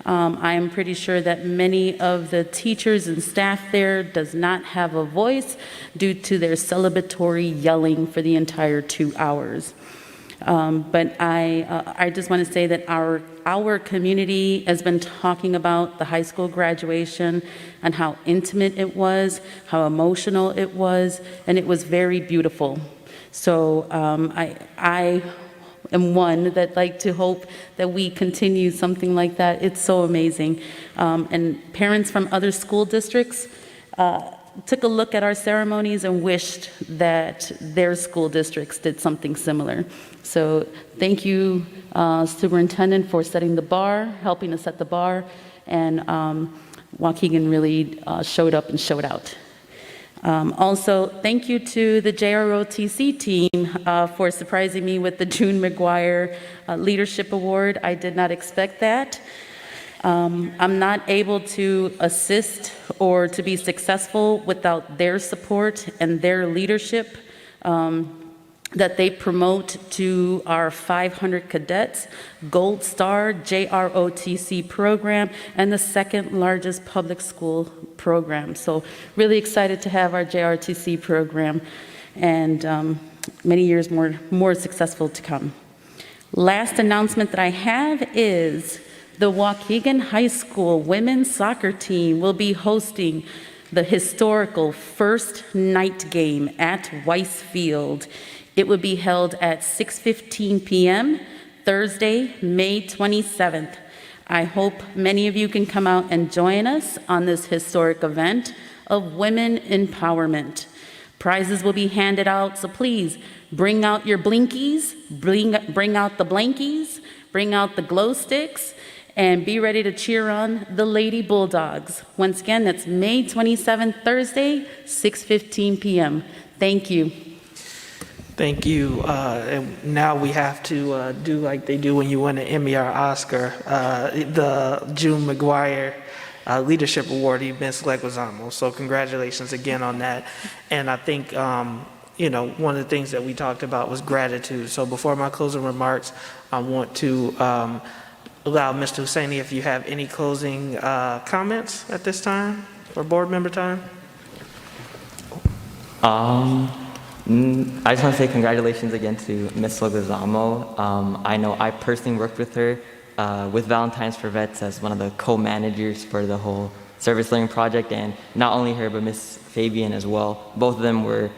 I am pretty sure that many of the teachers and staff there does not have a voice due to their celebratory yelling for the entire 2 hours. But I just want to say that our community has been talking about the high school graduation and how intimate it was, how emotional it was, and it was very beautiful. So I am one that like to hope that we continue something like that. It's so amazing. And parents from other school districts took a look at our ceremonies and wished that their school districts did something similar. So thank you, Superintendent, for setting the bar, helping us set the bar, and Waukegan really showed up and showed out. Also, thank you to the JROTC team for surprising me with the June McGuire Leadership Award. I did not expect that. I'm not able to assist or to be successful without their support and their leadership that they promote to our 500 cadets, Gold Star JROTC program, and the second largest public school program. So really excited to have our JROTC program, and many years more successful to come. Last announcement that I have is the Waukegan High School women's soccer team will be hosting the historical first night game at Weiss Field. It will be held at 6:15 p.m. Thursday, May 27th. I hope many of you can come out and join us on this historic event of women empowerment. Prizes will be handed out, so please bring out your blinkies, bring out the blankies, bring out the glow sticks, and be ready to cheer on the Lady Bulldogs. Once again, that's May 27th, Thursday, 6:15 p.m. Thank you. Thank you. And now we have to do like they do when you win an Emmy or Oscar, the June McGuire Leadership Awardee, Ms. Leguizamo. So congratulations again on that. And I think, one of the things that we talked about was gratitude. So before my closing remarks, I want to allow Mr. Husseini if you have any closing comments at this time for board member time. I just want to say congratulations again to Ms. Leguizamo. I know I personally worked with her with Valentine's for Vets as one of the co-managers for the whole service learning project, and not only her, but Ms. Fabian as well. Both of them were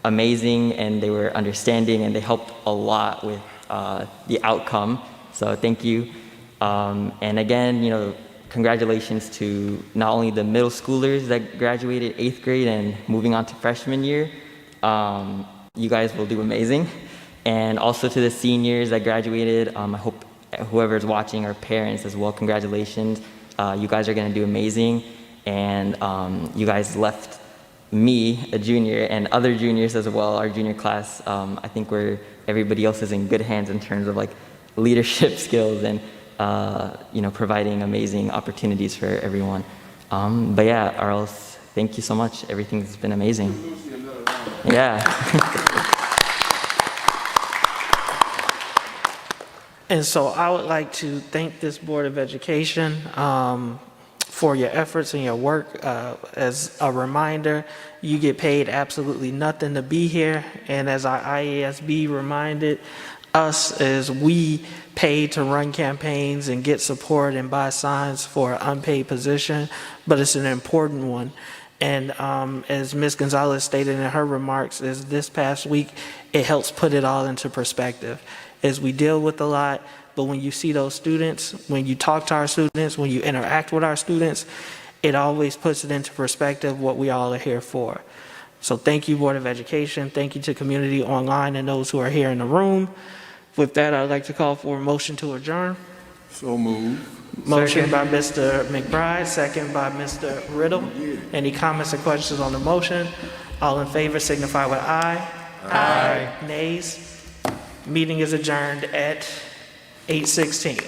amazing, and they were understanding, and they helped a lot with the outcome. So thank you. And again, congratulations to not only the middle schoolers that graduated 8th grade and moving on to freshman year. You guys will do amazing. And also to the seniors that graduated, I hope whoever's watching are parents as well. Congratulations. You guys are going to do amazing. And you guys left me, a junior, and other juniors as well, our junior class. I think everybody else is in good hands in terms of like leadership skills and providing amazing opportunities for everyone. But yeah, Arls, thank you so much. Everything's been amazing. Yeah. And so I would like to thank this Board of Education for your efforts and your work. As a reminder, you get paid absolutely nothing to be here. And as our IASB reminded us, is we pay to run campaigns and get support and buy signs for an unpaid position, but it's an important one. And as Ms. Gonzalez stated in her remarks, is this past week, it helps put it all into perspective. As we deal with a lot, but when you see those students, when you talk to our students, when you interact with our students, it always puts it into perspective what we all are here for. So thank you, Board of Education. Thank you to community online and those who are here in the room. With that, I'd like to call for a motion to adjourn. So moved. Motion by Mr. McBride, second by Mr. Riddle. Any comments or questions on the motion? All in favor signify with aye. Aye. Nays? Meeting is adjourned at 8:16.